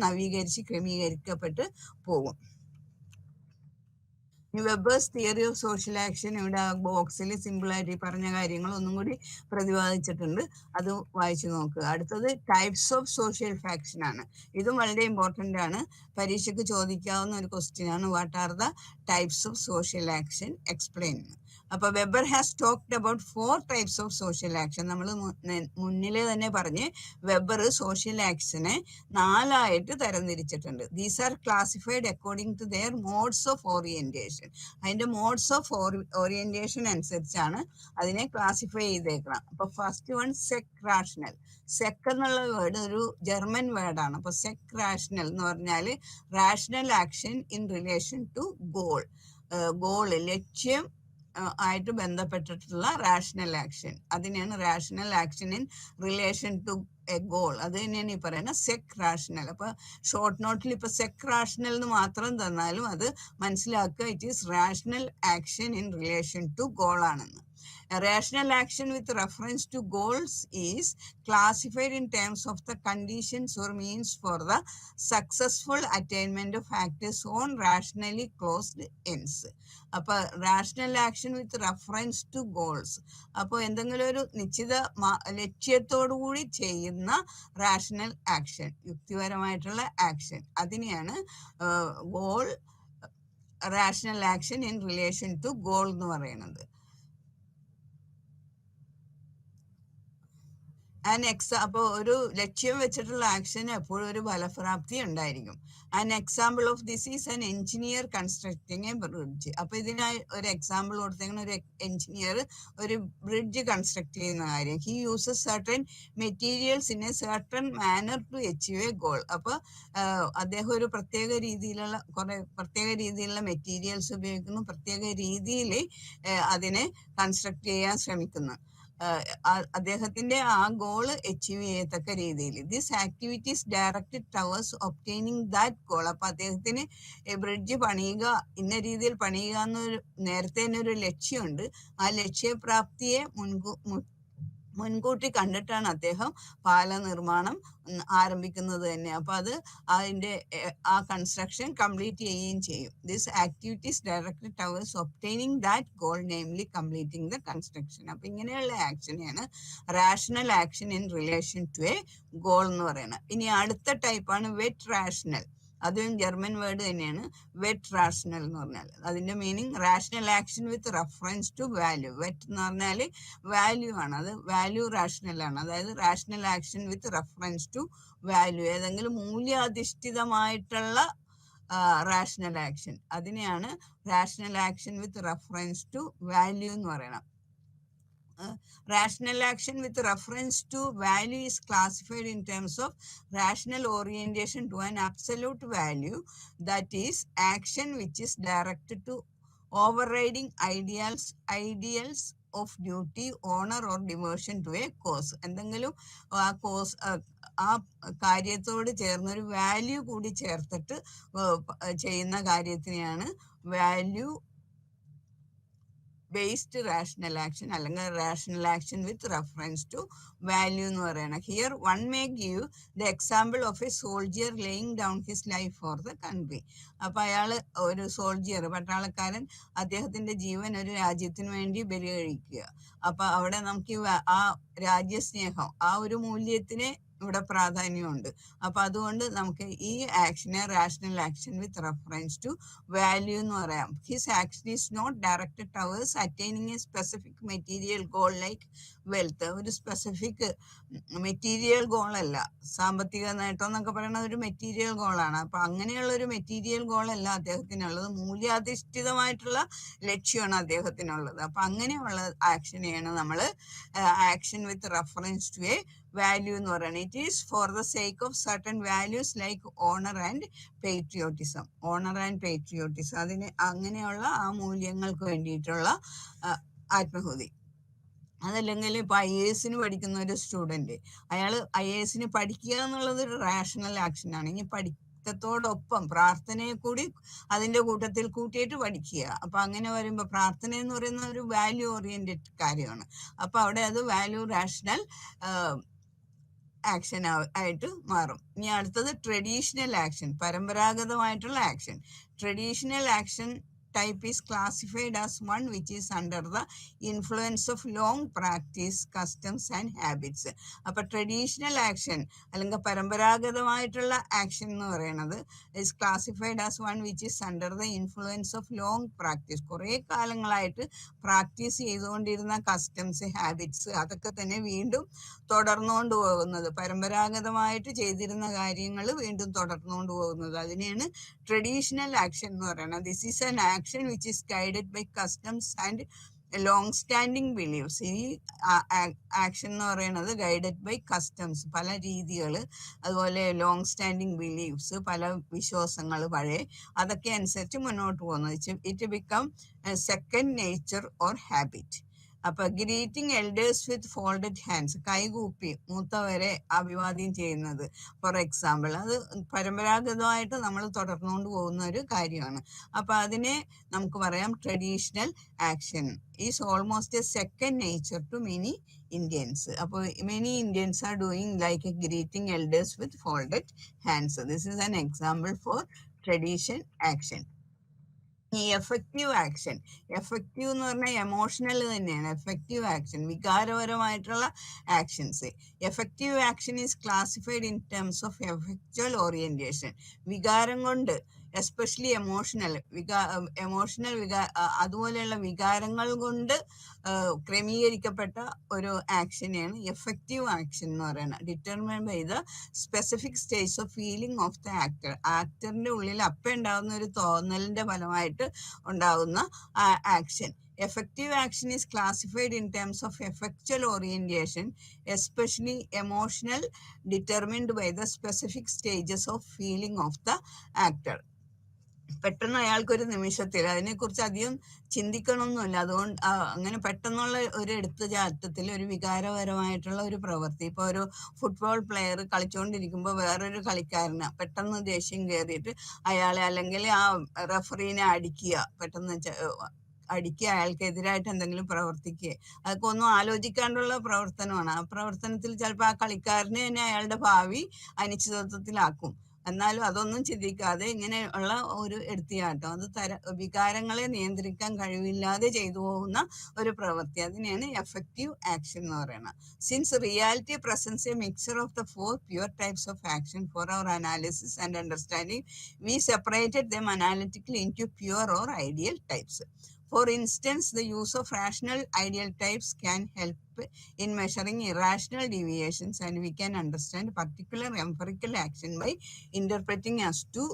ക്രമീകരിക്കപ്പെട്ട് പോകും. വെബേഴ്സ് തിയറി ഓഫ് സോഷ്യൽ ആക്ഷൻ ഇവിടെ ബോക്സിൽ സിമ്പിളായിട്ട് ഈ പറഞ്ഞ കാര്യങ്ങൾ ഒന്നും കൂടി പ്രതിപാദിച്ചിട്ടുണ്ട്, അത് വായിച്ചു നോക്കുക. അടുത്തത് ടൈപ്സ് ഓഫ് സോഷ്യൽ ആക്ഷൻ ആണ്. ഇതും വളരെ ഇമ്പോർട്ടൻ്റ് ആണ്, പരീക്ഷയ്ക്ക് ചോദിക്കാവുന്ന ഒരു ക്വസ്റ്റ്യൻ ആണ്. What are the types of social action? Explain. അപ്പോൾ Weber has talked about 4 types of social action. നമ്മൾ മുന്നിലെ തന്നെ പറഞ്ഞ് വെബർ സോഷ്യൽ ആക്ഷനെ 4ആയിട്ട് തരംതിരിച്ചിട്ടുണ്ട്. These are classified according to their modes of orientation. അതിന്റെ മോഡ്സ് ഓഫ് ഓറിയന്റേഷൻ അനുസരിച്ചാണ് അതിനെ ക്ലാസിഫൈ ചെയ്തേക്കണം. അപ്പൊ first one zweck rational. Zweck എന്നുള്ള വേർഡ് ഒരു ജർമ്മൻ വേർഡാണ്. അപ്പൊ സെക് റാഷണൽ എന്ന് പറഞ്ഞാൽ rational action in relation to goal. Goal, ലക്ഷ്യം ആയിട്ട് ബന്ധപ്പെട്ടിട്ടുള്ള റാഷണൽ ആക്ഷൻ, അതിനെയാണ് rational action in relation to a goal. അത് തന്നെയാണ് ഈ പറയുന്നത് സെക് റാഷണൽ. അപ്പൊ ഷോർട്ട് നോട്ടിൽ ഇപ്പൊ സെക് റാഷണൽ എന്ന് മാത്രം തന്നാലും അത് മനസ്സിലാക്കുക, it is rational action in relation to goal ആണെന്ന്. A rational action with reference to goals is classified in terms of the conditions or means for the successful attainment of actors on rationally closed ends. അപ്പൊ rational action with reference to goals, അപ്പോൾ എന്തെങ്കിലും ഒരു നിശ്ചിത ലക്ഷ്യത്തോടു കൂടി ചെയ്യുന്ന rational action, യുക്തിപരമായിട്ടുള്ള action, അതിനെയാണ് goal, rational action in relation to goal എന്ന് പറയുന്നത്. അപ്പോൾ ഒരു ലക്ഷ്യം വെച്ചിട്ടുള്ള ആക്ഷന് എപ്പോഴും ഒരു ഫലപ്രാപ്തി ഉണ്ടായിരിക്കും. An example of this is an engineer constructing A bridge. അപ്പൊ ഇതിനായി ഒരു എക്സാമ്പിൾ കൊടുത്തേക്കുന്ന ഒരു എഞ്ചിനീയർ ഒരു ബ്രിഡ്ജ് കൺസ്ട്രക്ട് ചെയ്യുന്ന കാര്യം. He uses certain materials in a certain manner to achieve a goal. അപ്പൊ അദ്ദേഹം ഒരു പ്രത്യേക രീതിയിലുള്ള മെറ്റീരിയൽസ് ഉപയോഗിക്കുന്നു, പ്രത്യേക രീതിയിൽ അതിനെ കൺസ്ട്രക്ട് ചെയ്യാൻ ശ്രമിക്കുന്നു, അദ്ദേഹത്തിന്റെ ആ ഗോള് അച്ചീവ് ചെയ്യത്തക്ക രീതിയിൽ. This activities directed towards obtaining that goal. അപ്പൊ അദ്ദേഹത്തിന് ബ്രിഡ്ജ് പണിയുക, ഇന്ന രീതിയിൽ പണിയുക എന്നൊരു നേരത്തെ തന്നെ ഒരു ലക്ഷ്യമുണ്ട്. ആ ലക്ഷ്യപ്രാപ്തിയെ മുൻകൂട്ടി കണ്ടിട്ടാണ് അദ്ദേഹം പാല നിർമ്മാണം ആരംഭിക്കുന്നത് തന്നെ. അപ്പൊ അത് അതിന്റെ ആ കൺസ്ട്രക്ഷൻ കംപ്ലീറ്റ് ചെയ്യുകയും ചെയ്യും. This activities directed towards obtaining that goal, namely completing the construction. അപ്പൊ ഇങ്ങനെയുള്ള ആക്ഷനെയാണ് rational action in relation to a goal എന്ന് പറയുന്നത്. ഇനി അടുത്ത ടൈപ്പാണ് വെറ്റ് റാഷണൽ. അതും ജർമ്മൻ വേർഡ് തന്നെയാണ്, വെറ്റ് റാഷണൽ എന്ന് പറഞ്ഞാൽ. അതിന്റെ meaning rational action with reference to value. Wert എന്ന് പറഞ്ഞാൽ വാല്യൂ ആണ്, അത് വാല്യൂ റാഷണൽ ആണ്. അതായത് rational action with reference to value, ഏതെങ്കിലും മൂല്യാധിഷ്ഠിതമായിട്ടുള്ള റാഷണൽ ആക്ഷൻ, അതിനെയാണ് rational action with reference to value എന്ന് പറയണം. Rational action with reference to value is classified in terms of rational orientation to an absolute value, that is action which is directed to overriding ideals of duty, honor or devotion to a cause. എന്തെങ്കിലും ആ cos, ആ കാര്യത്തോട് ചേർന്നൊരു value കൂടി ചേർത്തിട്ട് ചെയ്യുന്ന കാര്യത്തിനെയാണ് value based rational action അല്ലെങ്കിൽ rational action with reference to value എന്ന് പറയണം. Here one may give the example of a soldier laying down his life for the country. അപ്പൊ അയാൾ ഒരു സോൾജിയർ, പട്ടാളക്കാരൻ, അദ്ദേഹത്തിന്റെ ജീവൻ ഒരു രാജ്യത്തിന് വേണ്ടി ബലി കഴിക്കുക. അപ്പൊ അവിടെ നമുക്ക് ആ രാജ്യസ്നേഹം, ആ ഒരു മൂല്യത്തിന് ഇവിടെ പ്രാധാന്യമുണ്ട്. അപ്പൊ അതുകൊണ്ട് നമുക്ക് ഈ ആക്ഷനെ rational action with reference to value എന്ന് പറയാം. His action is not directed towards attaining a specific material goal like wealth. ഒരു സ്പെസിഫിക് മെറ്റീരിയൽ ഗോൾ അല്ല, സാമ്പത്തിക നേട്ടം എന്നൊക്കെ പറയുന്ന ഒരു മെറ്റീരിയൽ ഗോളാണ്. അപ്പൊ അങ്ങനെയുള്ള ഒരു മെറ്റീരിയൽ ഗോൾ അല്ല അദ്ദേഹത്തിനുള്ളത്, മൂല്യാധിഷ്ഠിതമായിട്ടുള്ള ലക്ഷ്യമാണ് അദ്ദേഹത്തിനുള്ളത്. അപ്പൊ അങ്ങനെയുള്ള ആക്ഷനെയാണ് നമ്മൾ action with reference to a value എന്ന് പറയുന്നത്. It is for the sake of certain values like honour and patriotism. Honour and patriotism, അതിന് അങ്ങനെയുള്ള ആ മൂല്യങ്ങൾക്ക് വേണ്ടിയിട്ടുള്ള ആത്മഹുതി. അതല്ലെങ്കിൽ ഇപ്പൊ IAS പഠിക്കുന്ന ഒരു സ്റ്റുഡന്റ്, അയാൾ IAS പഠിക്കുക എന്നുള്ളത് ഒരു റാഷണൽ ആക്ഷൻ ആണ്. ഇനി പഠിത്തത്തോടൊപ്പം പ്രാർത്ഥനയെ കൂടി അതിന്റെ കൂട്ടത്തിൽ കൂട്ടിയിട്ട് പഠിക്കുക. അപ്പൊ അങ്ങനെ വരുമ്പോ പ്രാർത്ഥന എന്ന് പറയുന്ന ഒരു വാല്യൂ ഓറിയന്റഡ് കാര്യമാണ്. അപ്പൊ അവിടെ അത് വാല്യൂ റാഷണൽ ആക്ഷൻ ആയിട്ട് മാറും. ഇനി അടുത്തത് ട്രഡീഷണൽ ആക്ഷൻ, പരമ്പരാഗതമായിട്ടുള്ള action. Traditional action type is classified as one which is under the influence of long practice, customs and habits. അപ്പോൾ ട്രഡീഷണൽ ആക്ഷൻ അല്ലെങ്കിൽ പരമ്പരാഗതമായിട്ടുള്ള ആക്ഷൻ എന്ന് പറയുന്നത് is classified as one which is under the influence of long practice. കുറേ കാലങ്ങളായിട്ട് practice ചെയ്തുകൊണ്ടിരുന്ന customs, habits അതൊക്കെ തന്നെ വീണ്ടും തുടർന്നുകൊണ്ട് പോകുന്നത്, പരമ്പരാഗതമായിട്ട് ചെയ്തിരുന്ന കാര്യങ്ങൾ വീണ്ടും തുടർന്നുകൊണ്ട് പോകുന്നത്, അതിനെയാണ് ട്രഡീഷണൽ ആക്ഷൻ എന്ന് പറയുന്നത്. This is an action which is guided by customs and long standing believes. ഈ ആക്ഷൻ എന്ന് പറയുന്നത് ഗൈഡഡ് ബൈ കസ്റ്റംസ്, പല രീതികൾ, അതുപോലെ ലോങ് സ്റ്റാൻഡിങ് ബിലീവ്സ്, പല വിശ്വാസങ്ങൾ പഴയ, അതൊക്കെ അനുസരിച്ച് മുന്നോട്ട് പോകുന്നത്. It become second nature or habit. അപ്പൊ greeting elders with folded hands, കൈകൂപ്പി മൂത്തവരെ അഭിവാദ്യം ചെയ്യുന്നത്, ഫോർ എക്സാമ്പിൾ, അത് പരമ്പരാഗതമായിട്ട് നമ്മൾ തുടർന്നുകൊണ്ട് പോകുന്ന ഒരു കാര്യമാണ്. അപ്പൊ അതിനെ നമുക്ക് പറയാം traditional action is almost a second nature to many Indians. അപ്പോൾ many Indians are doing like a greeting elders with folded hands. This is an example for tradition action. ഈ എഫക്റ്റീവ് ആക്ഷൻ, എഫക്റ്റീവ് എന്ന് പറഞ്ഞാൽ emotional തന്നെയാണ്. Effective action വികാരപരമായിട്ടുള്ള actions. Effective action is classified in terms of effectual orientation. വികാരം കൊണ്ട്, especially emotional അതുപോലെയുള്ള വികാരങ്ങൾ കൊണ്ട് ക്രമീകരിക്കപ്പെട്ട ഒരു ആക്ഷനെയാണ് എഫക്റ്റീവ് ആക്ഷൻ എന്ന് പറയുന്നത്. Determined by the specific stage of feeling of the actor. ആക്ടറിന്റെ ഉള്ളിൽ അപ്പം ഉണ്ടാകുന്ന ഒരു തോന്നലിന്റെ ഫലമായിട്ട് ഉണ്ടാകുന്ന action. Effective action is classified in terms of effectual orientation, especially emotional, determined by the specific stages of feeling of the actor. പെട്ടെന്ന് അയാൾക്കൊരു നിമിഷത്തിൽ അതിനെക്കുറിച്ച് അധികം ചിന്തിക്കണമെന്നില്ല, അതുകൊണ്ട് അങ്ങനെ പെട്ടെന്നുള്ള ഒരു എടുത്തുചാട്ടത്തിൽ ഒരു വികാരപരമായിട്ടുള്ള ഒരു പ്രവൃത്തി. ഇപ്പോൾ ഒരു ഫുട്ബോൾ പ്ലെയർ കളിച്ചുകൊണ്ടിരിക്കുമ്പോൾ വേറൊരു കളിക്കാരന് പെട്ടെന്ന് ദേഷ്യം കയറിയിട്ട് അയാളെ അല്ലെങ്കിൽ ആ റഫറീനെ അടിക്കുക, പെട്ടെന്ന് അടിക്കുക, അയാൾക്കെതിരായിട്ട് എന്തെങ്കിലും പ്രവർത്തിക്കുക, അതൊക്കെ ഒന്നും ആലോചിക്കാണ്ടുള്ള പ്രവർത്തനമാണ്. ആ പ്രവർത്തനത്തിൽ ചിലപ്പോൾ ആ കളിക്കാരനെ തന്നെ അയാളുടെ ഭാവി അനിശ്ചിതത്വത്തിലാക്കും. എന്നാലും അതൊന്നും ചിന്തിക്കാതെ ഇങ്ങനെയുള്ള ഒരു എടുത്തിയാട്ടം, അത് വികാരങ്ങളെ നിയന്ത്രിക്കാൻ കഴിവില്ലാതെ ചെയ്തു പോകുന്ന ഒരു പ്രവൃത്തി, അതിനെയാണ് എഫക്റ്റീവ് ആക്ഷൻ എന്ന് പറയുന്നത്. Since reality presents a mixture of the 4 pure types of action for our analysis and understanding, we separated them analytically into pure or ideal types. For instance, the use of rational ideal types can help in measuring irrational deviations, and we can understand particular empirical action by interpreting as to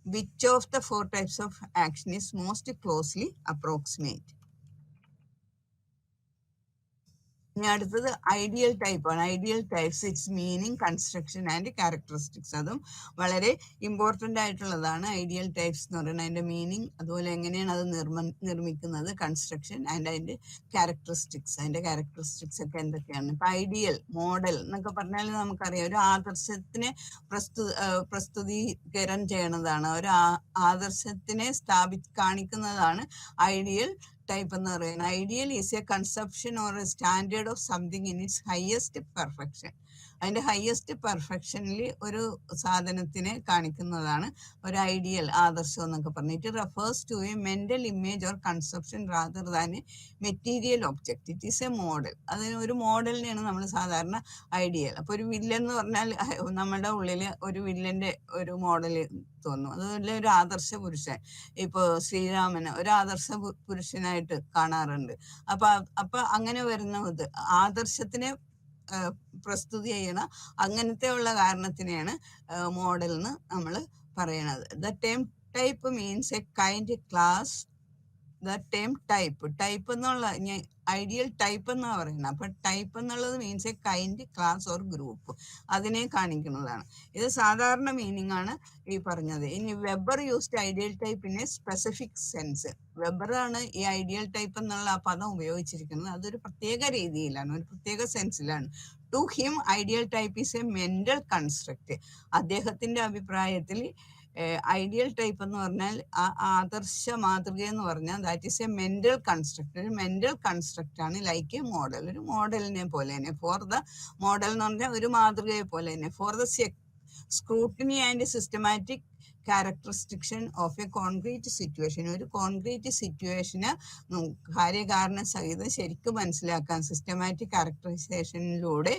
which of the 4 types of action is most closely approximate. ഇനി അടുത്തത് ideal ടൈപ്പാണ്. Ideal types, it's meaning, construction and characteristics. അതും വളരെ important ആയിട്ടുള്ളതാണ്. Ideal types എന്ന് പറയുന്നത് അതിൻ്റെ meaning, അതുപോലെ എങ്ങനെയാണ് അത് നിർമ്മിക്കുന്നത്, കൺസ്ട്രക്ഷൻ ആൻഡ് അതിൻ്റെ ക്യാരക്ടറിസ്റ്റിക്സ്. അതിൻ്റെ ക്യാരക്ടറിസ്റ്റിക്സ് ഒക്കെ എന്തൊക്കെയാണ്? ഇപ്പം ഐഡിയൽ, മോഡൽ എന്നൊക്കെ പറഞ്ഞാൽ നമുക്കറിയാം, ഒരു ആദർശത്തിനെ പ്രസ്തുതീകരണം ചെയ്യണതാണ്, ഒരു ആദർശത്തിനെ കാണിക്കുന്നതാണ് ഐഡിയൽ ടൈപ്പ് എന്ന് പറയുന്നത്. Ideal is a conception or a standard of something in its highest perfection. അതിന്റെ ഹയസ്റ്റ് പെർഫെക്ഷനിൽ ഒരു സാധനത്തിനെ കാണിക്കുന്നതാണ് ഒരു ഐഡിയൽ, ആദർശം എന്നൊക്കെ പറഞ്ഞു. It refers to a mental image or conception rather than a material object. It is a model. അതിന് ഒരു മോഡലിനെയാണ് നമ്മൾ സാധാരണ ഐഡിയൽ. അപ്പൊ ഒരു വില്ലൻ എന്ന് പറഞ്ഞാൽ നമ്മുടെ ഉള്ളിൽ ഒരു വില്ലന്റെ ഒരു മോഡൽ തോന്നും. അതുപോലെ ഒരു ആദർശ പുരുഷൻ, ഇപ്പൊ ശ്രീരാമന് ഒരു ആദർശ പുരുഷനായിട്ട് കാണാറുണ്ട്. അപ്പൊ അങ്ങനെ വരുന്നത് ആദർശത്തിനെ പ്രസ്തുതി ചെയ്യണ അങ്ങനത്തെ ഉള്ള കാരണത്തിനെയാണ് മോഡൽ എന്ന് നമ്മൾ പറയണത്. The term type means a kind class. The term type എന്നുള്ള ഐഡിയൽ ടൈപ്പ് എന്നാ പറയുന്നത്. അപ്പൊ ടൈപ്പ് എന്നുള്ളത് means a kind, class or group, അതിനെ കാണിക്കുന്നതാണ്. ഇത് സാധാരണ മീനിങ് ആണ് ഈ പറഞ്ഞത്. ഇനി Weber used ideal type in a specific sense. വെബറാണ് ഈ ഐഡിയൽ ടൈപ്പ് എന്നുള്ള ആ പദം ഉപയോഗിച്ചിരിക്കുന്നത്. അതൊരു പ്രത്യേക രീതിയിലാണ്, ഒരു പ്രത്യേക സെൻസിലാണ്. To him ideal type is a mental construct. അദ്ദേഹത്തിന്റെ അഭിപ്രായത്തിൽ ഐഡിയൽ ടൈപ്പ് എന്ന് പറഞ്ഞാൽ ആ ആദർശ മാതൃക എന്ന് പറഞ്ഞാൽ that is a mental construct. ഒരു മെന്റൽ കൺസ്ട്രക്ട് ആണ്, ലൈക്ക് എ മോഡൽ, ഒരു മോഡലിനെ പോലെ തന്നെ. ഫോർ ദ മോഡൽ എന്ന് പറഞ്ഞാൽ ഒരു മാതൃകയെ പോലെ തന്നെ. For the scrutiny and systematic characterisation of a concrete situation. ഒരു കോൺക്രീറ്റ് സിറ്റുവേഷന് കാര്യകാരണ സഹിതം ശരിക്കും മനസ്സിലാക്കാൻ സിസ്റ്റമാറ്റിക് ക്യാരക്ടറൈസേഷനിലൂടെ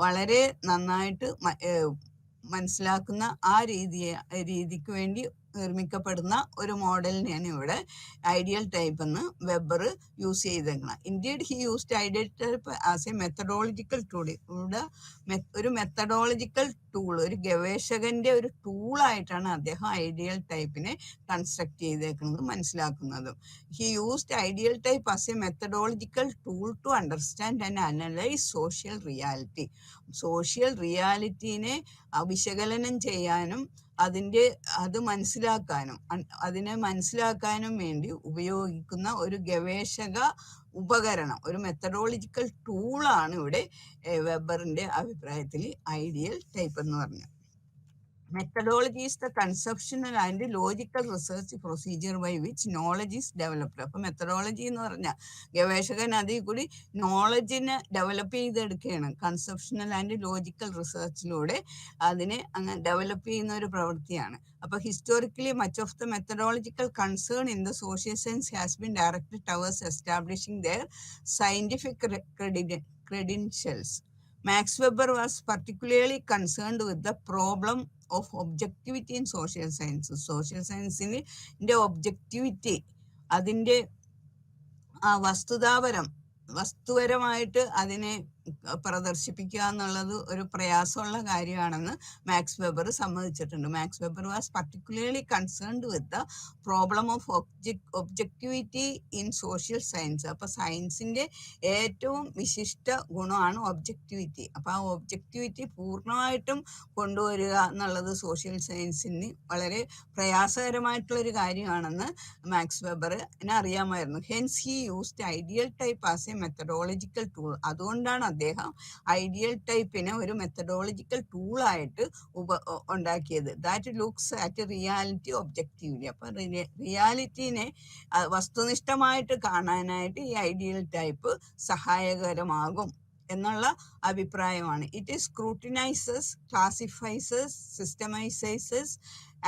വളരെ നന്നായിട്ട് മനസ്സിലാക്കുന്ന ആ രീതിക്ക് വേണ്ടി നിർമ്മിക്കപ്പെടുന്ന ഒരു മോഡലിനെയാണ് ഇവിടെ ഐഡിയൽ ടൈപ്പ് എന്ന് വെബർ യൂസ് ചെയ്തേക്കണം. Indeed he used ideal type as a methodological tool. ഇവിടെ ഒരു മെത്തഡോളജിക്കൽ ടൂൾ, ഒരു ഗവേഷകന്റെ ഒരു ടൂളായിട്ടാണ് അദ്ദേഹം ഐഡിയൽ ടൈപ്പിനെ കൺസ്ട്രക്ട് ചെയ്തേക്കുന്നത് മനസ്സിലാക്കുന്നതും. He used ideal type as a methodological tool to understand and analyse social reality. Social റിയാലിറ്റീനെ വിശകലനം ചെയ്യാനും അത് അതിനെ മനസ്സിലാക്കാനും വേണ്ടി ഉപയോഗിക്കുന്ന ഒരു ഗവേഷക ഉപകരണം, ഒരു മെത്തഡോളജിക്കൽ ടൂളാണ് ഇവിടെ വെബറിന്റെ അഭിപ്രായത്തിൽ ഐഡിയൽ ടൈപ്പ് എന്ന് പറഞ്ഞത്. Methodology is the conceptual and logical research procedure by which knowledge is developed. അപ്പോൾ മെത്തഡോളജി എന്ന് പറഞ്ഞാൽ ഗവേഷകൻ അതിൽ കൂടി നോളജിനെ ഡെവലപ്പ് ചെയ്തെടുക്കുകയാണ്. കൺസെപ്ഷണൽ ആൻഡ് ലോജിക്കൽ റിസർച്ചിലൂടെ അതിനെ അങ്ങ് ഡെവലപ്പ് ചെയ്യുന്ന ഒരു പ്രവൃത്തിയാണ്. അപ്പോൾ historically much of the methodological concern in the social science has been directed towards establishing their scientific credentials. Max Weber was particularly concerned with the problem of objectivity in social sciences. Social science in the objectivity, അതിൻ്റെ വസ്തുപരമായിട്ട് അതിനെ പ്രദർശിപ്പിക്കുക എന്നുള്ളത് ഒരു പ്രയാസമുള്ള കാര്യമാണെന്ന് Max Weber സമ്മതിച്ചിട്ടുണ്ട്. Max Weber was particularly concerned with the problem of objectivity in social science. അപ്പൊ സയൻസിന്റെ ഏറ്റവും വിശിഷ്ട ഗുണമാണ് ഒബ്ജക്റ്റിവിറ്റി. അപ്പൊ ആ ഒബ്ജക്റ്റിവിറ്റി പൂർണ്ണമായിട്ടും കൊണ്ടുവരിക എന്നുള്ളത് സോഷ്യൽ സയൻസിന് വളരെ പ്രയാസകരമായിട്ടുള്ള ഒരു കാര്യമാണെന്ന് മാക്സ് വെബറിന് അറിയാമായിരുന്നു. Hence he used ideal type as a methodological tool. അതുകൊണ്ടാണ് അദ്ദേഹം ഐഡിയൽ ടൈപ്പിനെ ഒരു മെത്തഡോളജിക്കൽ ടൂളായിട്ട് ഉണ്ടാക്കിയത്. That looks at reality objectively. അപ്പൊ റിയാലിറ്റിനെ വസ്തുനിഷ്ഠമായിട്ട് കാണാനായിട്ട് ഈ ഐഡിയൽ ടൈപ്പ് സഹായകരമാകും എന്നുള്ള അഭിപ്രായമാണ്. It scrutinises, classifies, systematises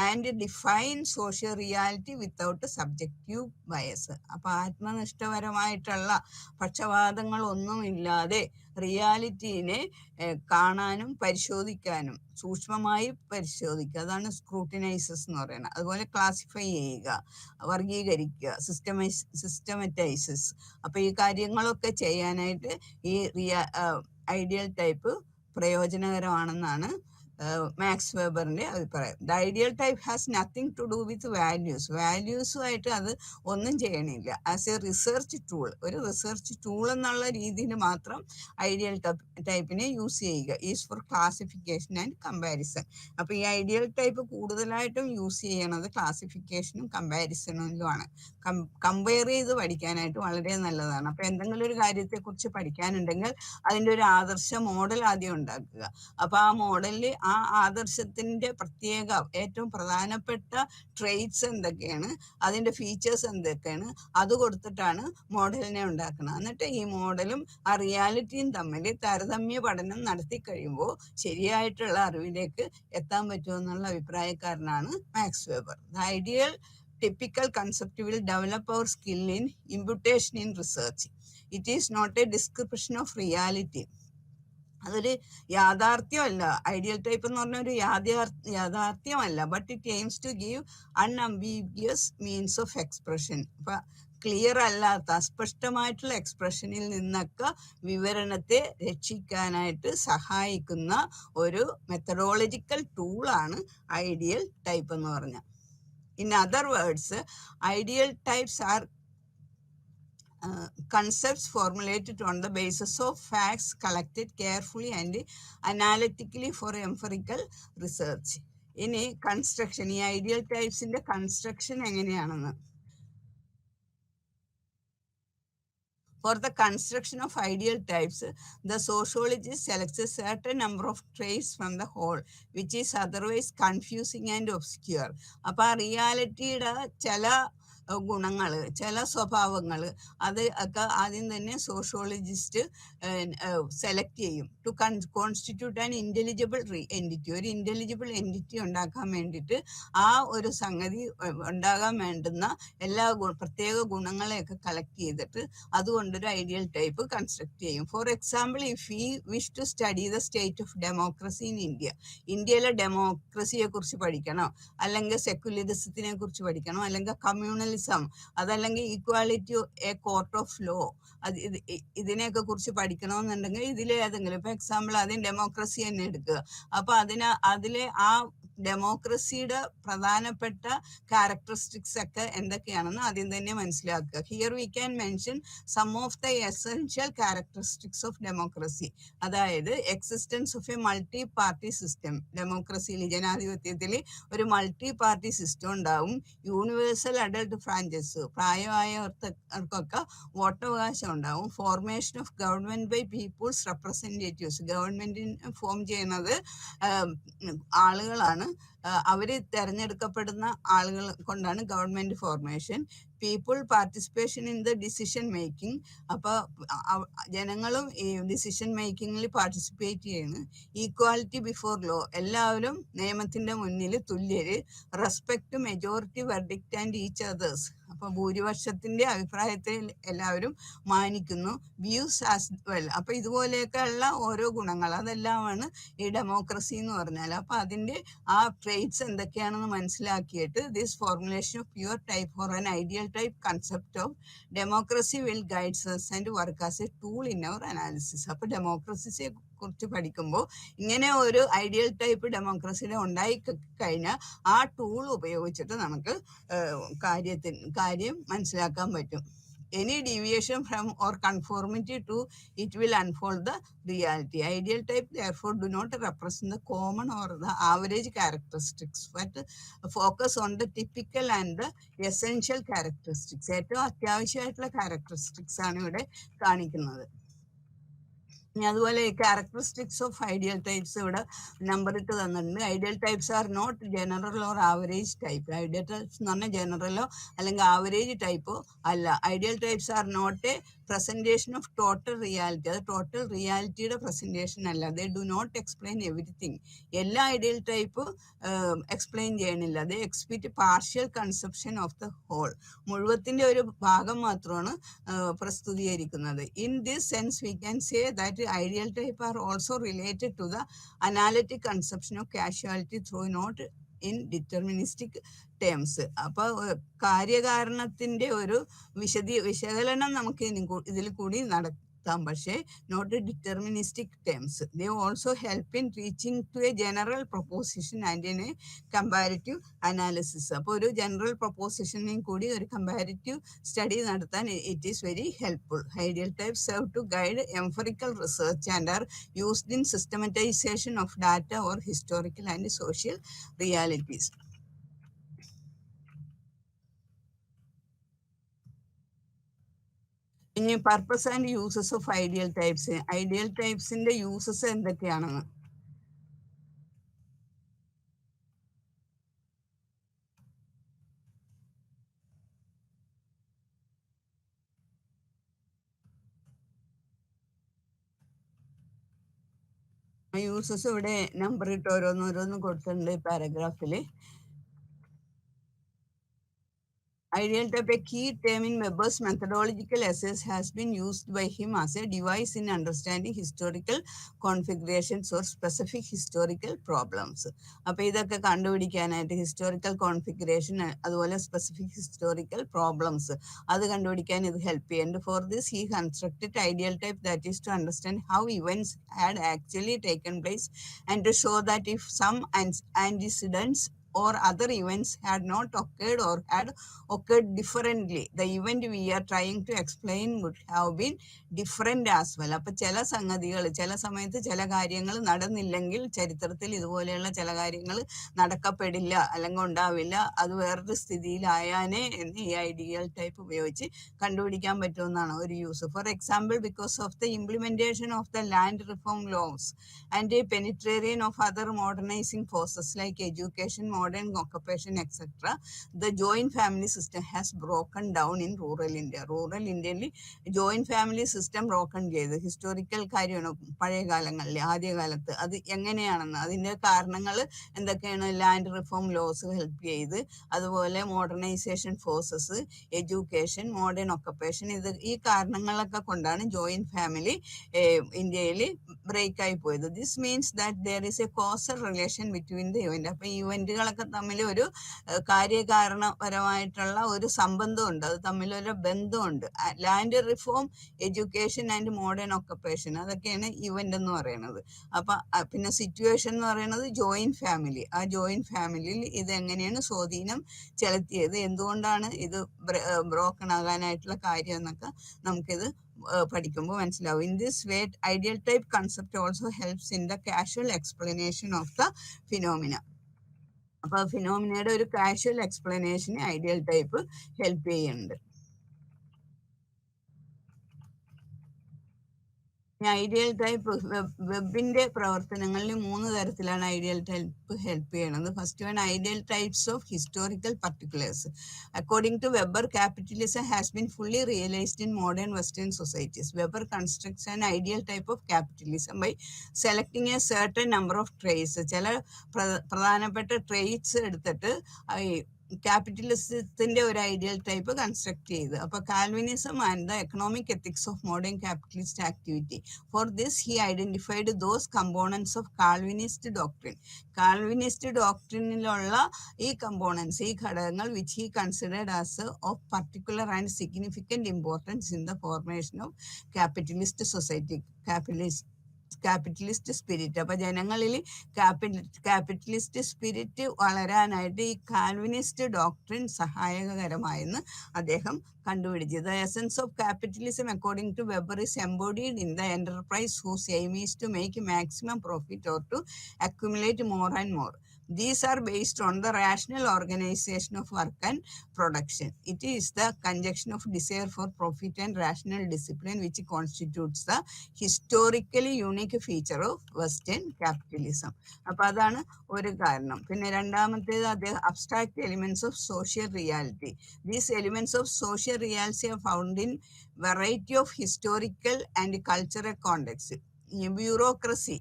and define social reality without subjective bias. അപ്പൊ ആത്മനിഷ്ഠപരമായിട്ടുള്ള പക്ഷപാതങ്ങളൊന്നുമില്ലാതെ റിയാലിറ്റീനെ കാണാനും പരിശോധിക്കാനും, സൂക്ഷ്മമായി പരിശോധിക്കുക, അതാണ് സ്ക്രൂട്ടിനൈസസ് എന്ന് പറയുന്നത്. അതുപോലെ ക്ലാസിഫൈ ചെയ്യുക, വർഗീകരിക്കുക, സിസ്റ്റമറ്റൈസസ്. അപ്പൊ ഈ കാര്യങ്ങളൊക്കെ ചെയ്യാനായിട്ട് ഈ ഐഡിയൽ ടൈപ്പ് പ്രയോജനകരമാണെന്നാണ് മാക്സ് വെബറിന്റെ അഭിപ്രായം. The ideal type has nothing to do with വാല്യൂസുമായിട്ട് അത് ഒന്നും ചെയ്യണില്ല. ആസ് എ റിസർച്ച് ടൂൾ, ഒരു റിസർച്ച് ടൂൾ എന്നുള്ള രീതിയിൽ മാത്രം ഐഡിയൽ ടൈപ്പിനെ യൂസ് ചെയ്യുക. Is for classification and comparison. അപ്പൊ ഈ ഐഡിയൽ ടൈപ്പ് കൂടുതലായിട്ടും യൂസ് ചെയ്യണത് ക്ലാസിഫിക്കേഷനും കമ്പാരിസണിലുമാണ്. കമ്പയർ ചെയ്ത് പഠിക്കാനായിട്ട് വളരെ നല്ലതാണ്. അപ്പൊ എന്തെങ്കിലും ഒരു കാര്യത്തെ കുറിച്ച് പഠിക്കാനുണ്ടെങ്കിൽ അതിൻ്റെ ഒരു ആദർശ മോഡൽ ആദ്യം ഉണ്ടാക്കുക. അപ്പൊ ആ മോഡലിൽ ആ ആദർശത്തിന്റെ ഏറ്റവും പ്രധാനപ്പെട്ട ട്രെയ്റ്റ്സ് എന്തൊക്കെയാണ്, അതിന്റെ ഫീച്ചേഴ്സ് എന്തൊക്കെയാണ്, അത് കൊടുത്തിട്ടാണ് മോഡലിനെ ഉണ്ടാക്കുന്നത്. എന്നിട്ട് ഈ മോഡലും ആ റിയാലിറ്റിയും തമ്മിൽ താരതമ്യ പഠനം നടത്തി കഴിയുമ്പോൾ ശരിയായിട്ടുള്ള അറിവിലേക്ക് എത്താൻ പറ്റുമെന്നുള്ള അഭിപ്രായക്കാരനാണ് Max Weber. The ideal typical concept will develop our skill in imputation in research. It is not a description of reality. അതൊരു യാഥാർത്ഥ്യമല്ല. ഐഡിയൽ ടൈപ്പ് എന്ന് പറഞ്ഞ ഒരു യാഥാർത്ഥ്യമല്ല. But it aims to give unambiguous means of expression. അപ്പൊ clear അല്ലാത്ത അസ്പഷ്ടമായിട്ടുള്ള എക്സ്പ്രഷനിൽ നിന്നൊക്കെ വിവരണത്തെ രക്ഷിക്കാനായിട്ട് സഹായിക്കുന്ന ഒരു മെത്തഡോളജിക്കൽ ടൂളാണ് ഐഡിയൽ ടൈപ്പ് എന്ന് പറഞ്ഞാൽ. In other words, ideal types are concepts formulated on the basis of facts collected carefully and analytically for empirical research. ഇനി കൺസ്ട്രക്ഷൻ, ഈ ഐഡിയൽ ടൈപ്സിന്റെ കൺസ്ട്രക്ഷൻ എങ്ങനെയാണെന്ന്. For the construction of ideal types, the sociologist selects a certain number of traits from the whole, which is otherwise confusing and obscure. അപ്പോൾ ആ റിയാലിറ്റിയുടെ ചില ഗുണങ്ങൾ, ചില സ്വഭാവങ്ങൾ, അത് ഒക്കെ ആദ്യം തന്നെ സോഷ്യോളജിസ്റ്റ് സെലക്ട് ചെയ്യും. To constitute an intelligible entity, ഒരു ഇന്റലിജിബിൾ എൻറ്റിറ്റി ഉണ്ടാക്കാൻ വേണ്ടിയിട്ട് ആ ഒരു സംഗതി ഉണ്ടാകാൻ വേണ്ടുന്ന എല്ലാ പ്രത്യേക ഗുണങ്ങളെയൊക്കെ കളക്ട് ചെയ്തിട്ട് അതുകൊണ്ടൊരു ഐഡിയൽ ടൈപ്പ് കൺസ്ട്രക്ട് ചെയ്യും. For example, if we wish to study the state of democracy in India, ഇന്ത്യയിലെ ഡെമോക്രസിയെ കുറിച്ച് പഠിക്കണോ, അല്ലെങ്കിൽ സെക്യുലറിസത്തിനെ കുറിച്ച് പഠിക്കണോ, അല്ലെങ്കിൽ കമ്മ്യൂണലിസം, അതല്ലെങ്കിൽ equality a court of law, അത് ഇതിനെയൊക്കെ കുറിച്ച് പഠിക്കണമെന്നുണ്ടെങ്കിൽ ഇതിലെ ഏതെങ്കിലും, ഇപ്പൊ എക്സാമ്പിൾ ആദ്യം ഡെമോക്രസി തന്നെ എടുക്കുക. അപ്പൊ അതിലെ ആ ഡെമോക്രസിയുടെ പ്രധാനപ്പെട്ട ക്യാരക്ടറിസ്റ്റിക്സ് ഒക്കെ എന്തൊക്കെയാണെന്ന് ആദ്യം തന്നെ മനസ്സിലാക്കുക. Here we can mention some of the essential characteristics of democracy. അതായത് existence of a multi party system. ഡെമോക്രസിയിൽ, ജനാധിപത്യത്തിൽ ഒരു മൾട്ടി പാർട്ടി സിസ്റ്റം ഉണ്ടാവും. യൂണിവേഴ്സൽ അഡൾട്ട് ഫ്രാഞ്ചൈസ്, പ്രായമായവർക്കൊക്കെ വോട്ടവകാശം ഉണ്ടാവും. Formation of government by people's representatives, ഗവൺമെന്റിനെ ഫോം ചെയ്യുന്നത് ആളുകളാണ്, അവര് തെരഞ്ഞെടുക്കപ്പെടുന്ന ആളുകൾ കൊണ്ടാണ് government formation. People participation in the decision making, അപ്പോൾ ജനങ്ങളും ഈ ഡിസിഷൻ മേക്കിങ്ങിൽ പാർട്ടിസിപ്പേറ്റ് ചെയ്യുന്നു. ഈക്വാലിറ്റി ബിഫോർ ലോ, എല്ലാവരും നിയമത്തിന്റെ മുന്നിൽ തുല്യര്. Respect majority verdict and each others, അപ്പൊ ഭൂരിപക്ഷത്തിന്റെ അഭിപ്രായത്തെ എല്ലാവരും മാനിക്കുന്നു. വ്യൂസ് ആസ് വെൽ, അപ്പൊ ഇതുപോലെയൊക്കെ ഉള്ള ഓരോ ഗുണങ്ങൾ, അതെല്ലാമാണ് ഈ ഡെമോക്രസി എന്ന് പറഞ്ഞാൽ. അപ്പൊ അതിന്റെ ആ ട്രേറ്റ്സ് എന്തൊക്കെയാണെന്ന് മനസ്സിലാക്കിയിട്ട് this formulation of pure type for an ideal type concept of democracy will guides us and work as a tool in our analysis. അപ്പൊ ഡെമോക്രസിയെ കുറിച്ച് പഠിക്കുമ്പോൾ ഇങ്ങനെ ഒരു ഐഡിയൽ ടൈപ്പ് ഡെമോക്രസിയുടെ ഉണ്ടായി കഴിഞ്ഞാൽ ആ ടൂൾ ഉപയോഗിച്ചിട്ട് നമുക്ക് കാര്യം മനസ്സിലാക്കാൻ പറ്റും. Any deviation from or conformity to it will unfold the reality. Ideal type therefore do not represent the common or the average characteristics, but focus on the typical and the essential characteristics. ഏറ്റവും അത്യാവശ്യമായിട്ടുള്ള characteristics ആണ് ഇവിടെ കാണിക്കുന്നത്. അതുപോലെ characteristics of ideal types ഇവിടെ number ഇട്ട് തന്നിട്ടുണ്ട്. Ideal types are not general or average type. Ideal types എന്ന് പറഞ്ഞാൽ ജനറലോ അല്ലെങ്കിൽ ആവറേജ് ടൈപ്പോ അല്ല. Ideal types are not a presentation of total reality, അത് ടോട്ടൽ റിയാലിറ്റിയുടെ പ്രസന്റേഷൻ അല്ല. They do not explain everything, എല്ലാ ഐഡിയൽ ടൈപ്പ് എക്സ്പ്ലെയിൻ ചെയ്യണില്ല. They exploit partial conception of the whole, മുഴുവത്തിന്റെ ഒരു ഭാഗം മാത്രമാണ് പ്രസ്തുതീകരിക്കുന്നത്. In this sense we can say that ideal type are also related to the analytic conception of causality through not in deterministic terms. അപ്പൊ കാര്യകാരണത്തിന്റെ ഒരു വിശകലനം നമുക്ക് ഇതിൽ കൂടി നടത്താം, പക്ഷേ not deterministic terms. They also help in reaching to a general proposition and in a comparative analysis. അപ്പോൾ ഒരു ജനറൽ പ്രൊപ്പോസിഷനെയും കൂടി ഒരു കമ്പാരിറ്റീവ് സ്റ്റഡി നടത്താൻ it is very helpful. Ideal type serve to guide empirical research and are used in systematisation of data or historical and social realities. ഇനി purpose and uses of ideal types. Ideal ടൈപ്സിന്റെ uses എന്തൊക്കെയാണെന്ന്. Uses ഇവിടെ number ഇട്ട് ഓരോന്നോരോന്ന് കൊടുത്തിട്ടുണ്ട് പാരഗ്രാഫിൽ. Ideal type, a key term in Weber's methodological essays, has been used by him as a device in understanding historical configurations or specific historical problems. അപ്പോൾ ഇതൊക്കെ കണ്ടുപിടിക്കാനായിട്ട് historical configuration അതുപോലെ സ്പെസിഫിക് ഹിസ്റ്റോറിക്കൽ പ്രോബ്ലംസ് അത് കണ്ടുപിടിക്കാൻ ഇത് ഹെൽപ്പ് ചെയ്യുന്നുണ്ട്. For this he constructed ideal type that is to understand how events had actually taken place and to show that if some antecedents or other events had not occurred or had occurred differently, the event we are trying to explain would have been different as well. അപ്പോൾ ചില സംഗതികൾ ചില സമയത്ത് ചില കാര്യങ്ങൾ നടന്നില്ലെങ്കിൽ ചരിത്രത്തിൽ ഇതുപോലെയുള്ള ചില കാര്യങ്ങൾ നടക്കപ്പെടില്ല അല്ലെങ്കിൽ ഉണ്ടാവില്ല, അത് വേറൊരു സ്ഥിതിയിലായാനേ എന്ന് ഈ ഐഡിയൽ ടൈപ്പ് ഉപയോഗിച്ച് കണ്ടുപിടിക്കാൻ പറ്റുമെന്നാണ് ഒരു use. For example, because of the implementation of the land reform laws and a penetration of other modernising forces like education, modern occupation, etc., the joint family system has broken down in rural India. Rural Indian joint family system broken ചെയ്ത് historical കാര്യമാണ്. പഴയ കാലങ്ങളിൽ ആദ്യകാലത്ത് അത് എങ്ങനെയാണെന്ന് അതിൻ്റെ കാരണങ്ങൾ എന്തൊക്കെയാണ്? ലാൻഡ് റിഫോം ലോസ് ഹെൽപ്പ് ചെയ്ത്, അതുപോലെ മോഡേണൈസേഷൻ ഫോഴ്സസ്, എഡ്യൂക്കേഷൻ, മോഡേൺ ഒക്കപ്പേഷൻ, ഈ കാരണങ്ങളൊക്കെ കൊണ്ടാണ് ജോയിന്റ് ഫാമിലി ഇന്ത്യയിൽ ബ്രേക്ക് ആയി പോയത്. This means that there is A causal relation between the event. അപ്പൊ ഈ ഇവന്റുകളൊക്കെ തമ്മിൽ ഒരു കാര്യകാരണപരമായിട്ടുള്ള ഒരു സംബന്ധമുണ്ട്, അത് തമ്മിലൊരു ബന്ധമുണ്ട്. Land reform, education and modern occupation, അതൊക്കെയാണ് ഇവന്റ് എന്ന് പറയുന്നത്. അപ്പൊ പിന്നെ സിറ്റുവേഷൻ എന്ന് പറയുന്നത് ജോയിന്റ് ഫാമിലി. ആ ജോയിന്റ് ഫാമിലിയിൽ ഇത് എങ്ങനെയാണ് സ്വാധീനം ചെലുത്തിയത്, എന്തുകൊണ്ടാണ് ഇത് ബ്രോക്കൺ ആകാനായിട്ടുള്ള കാര്യം എന്നൊക്കെ നമുക്കിത് പഠിക്കുമ്പോൾ മനസ്സിലാവും. In this way ideal type concept also helps in the causal explanation of the phenomena. അപ്പൊ ഫിനോമിനയുടെ ഒരു കാഷ്വൽ എക്സ്പ്ലനേഷന് ഐഡിയൽ ടൈപ്പ് ഹെൽപ്പ് ചെയ്യുന്നുണ്ട്. ഐഡിയൽ ടൈപ്പ് വെബിന്റെ പ്രവർത്തനങ്ങളിൽ 3 തരത്തിലാണ് ഐഡിയൽ ടൈപ്പ് ഹെൽപ്പ് ചെയ്യണത്. First one, ideal types of historical particulars. According to Weber, capitalism has been fully realized in modern Western societies. Weber constructs an ideal type of capitalism by selecting a certain number of traits. ചില പ്രധാനപ്പെട്ട traits എടുത്തിട്ട് ക്യാപിറ്റലിസത്തിന്റെ ഒരു ideal type construct ചെയ്ത്. അപ്പൊ Calvinism and the economic ethics of modern capitalist activity. For this he identified those components of Calvinist doctrine. Calvinist ഡോക്ട്രിനിലുള്ള ഈ components, ഈ ഘടകങ്ങൾ which he considered as of particular and significant importance in the formation of capitalist society, capitalist spirit. അപ്പൊ ജനങ്ങളിൽ capitalist spirit വളരാനായിട്ട് ഈ Calvinist doctrine സഹായകരമായെന്ന് അദ്ദേഹം കണ്ടുപിടിച്ചു. The essence of capitalism according to Weber is embodied in the enterprise whose aim is to make maximum profit or to accumulate more and more. These are based on the rational organization of work and production. It is the conjunction of desire for profit and rational discipline which constitutes the historically unique feature of Western capitalism. അപ്പോൾ അതാണ് ഒരു കാരണം. പിന്നെ രണ്ടാമത്തേത് അദ്ദേഹം abstract elements of social reality. These elements of social reality are found in variety of historical and cultural contexts. Bureaucracy,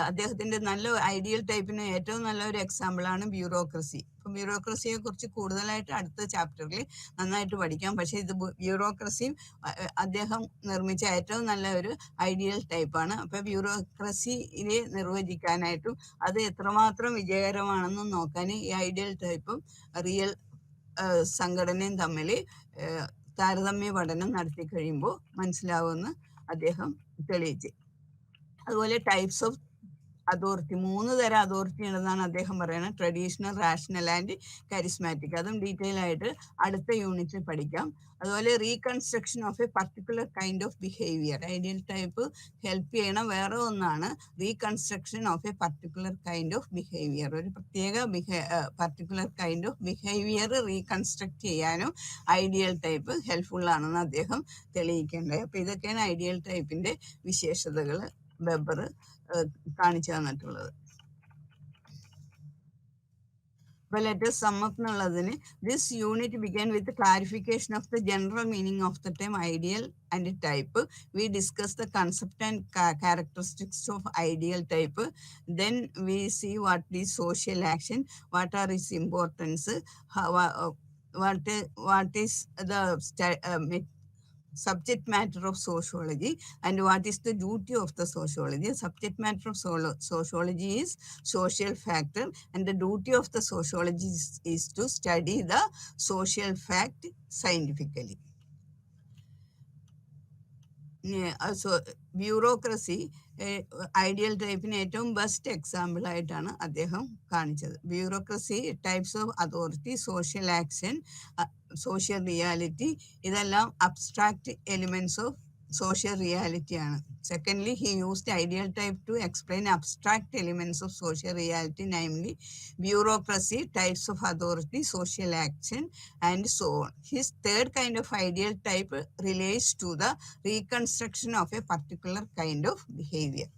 അദ്ദേഹത്തിന്റെ നല്ല ideal ടൈപ്പിന് ഏറ്റവും നല്ല ഒരു എക്സാമ്പിൾ ആണ് ബ്യൂറോക്രസി. ഇപ്പൊ ബ്യൂറോക്രസിയെ കുറിച്ച് കൂടുതലായിട്ട് അടുത്ത ചാപ്റ്ററിൽ നന്നായിട്ട് പഠിക്കാം. പക്ഷെ ഇത് ബ്യൂറോക്രസിയും അദ്ദേഹം നിർമ്മിച്ച ഏറ്റവും നല്ല ഒരു ഐഡിയൽ ടൈപ്പാണ്. അപ്പൊ ബ്യൂറോക്രസിയെ നിർവചിക്കാനായിട്ടും അത് എത്രമാത്രം വിജയകരമാണെന്നും നോക്കാൻ ഈ ഐഡിയൽ ടൈപ്പും റിയൽ സംഘടനയും തമ്മിൽ താരതമ്യ പഠനം നടത്തി കഴിയുമ്പോൾ മനസ്സിലാവുമെന്ന് അദ്ദേഹം തെളിയിച്ചു. അതുപോലെ ടൈപ്സ് ഓഫ് അതോറിറ്റി, 3 തരം അതോറിറ്റി ഉണ്ടെന്നാണ് അദ്ദേഹം പറയുന്നത്. Traditional, rational and charismatic. അതും ഡീറ്റെയിൽ ആയിട്ട് അടുത്ത യൂണിറ്റിൽ പഠിക്കാം. അതുപോലെ reconstruction of a particular kind of behaviour. Ideal type help ചെയ്യണ വേറെ ഒന്നാണ് reconstruction of a particular kind of behaviour. ഒരു പ്രത്യേക particular kind of behaviour reconstruct ചെയ്യാനും ഐഡിയൽ ടൈപ്പ് ഹെൽപ്ഫുൾ ആണെന്ന് അദ്ദേഹം തെളിയിക്കേണ്ടത്. അപ്പൊ ഇതൊക്കെയാണ് ഐഡിയൽ ടൈപ്പിന്റെ വിശേഷതകൾ വെബർ കാണിച്ചു തന്നിട്ടുള്ളത്. അപ്പൊ ലെറ്റസ് സം അപ്പ് എന്നുള്ളതിന് this unit began with clarification of the general meaning of the time ideal and type. We discuss the concept and characteristics of ideal type. Then we see what is social action, what are it's importance, what is the subject matter of sociology and what is the duty of the sociology. Subject matter of sociology is social factor and the duty of the sociology is to study the social fact scientifically. So bureaucracy ideal ടൈപ്പിന് ഏറ്റവും best example ആയിട്ടാണ് അദ്ദേഹം കാണിച്ചത്. Bureaucracy, types of authority, social action, social reality, ഇതെല്ലാം abstract elements of social reality ആണ്. Secondly, he used ideal type to explain abstract elements of social reality, namely bureaucracy, types of authority, social action, and so on. His third kind of ideal type relates to the reconstruction of a particular kind of behavior.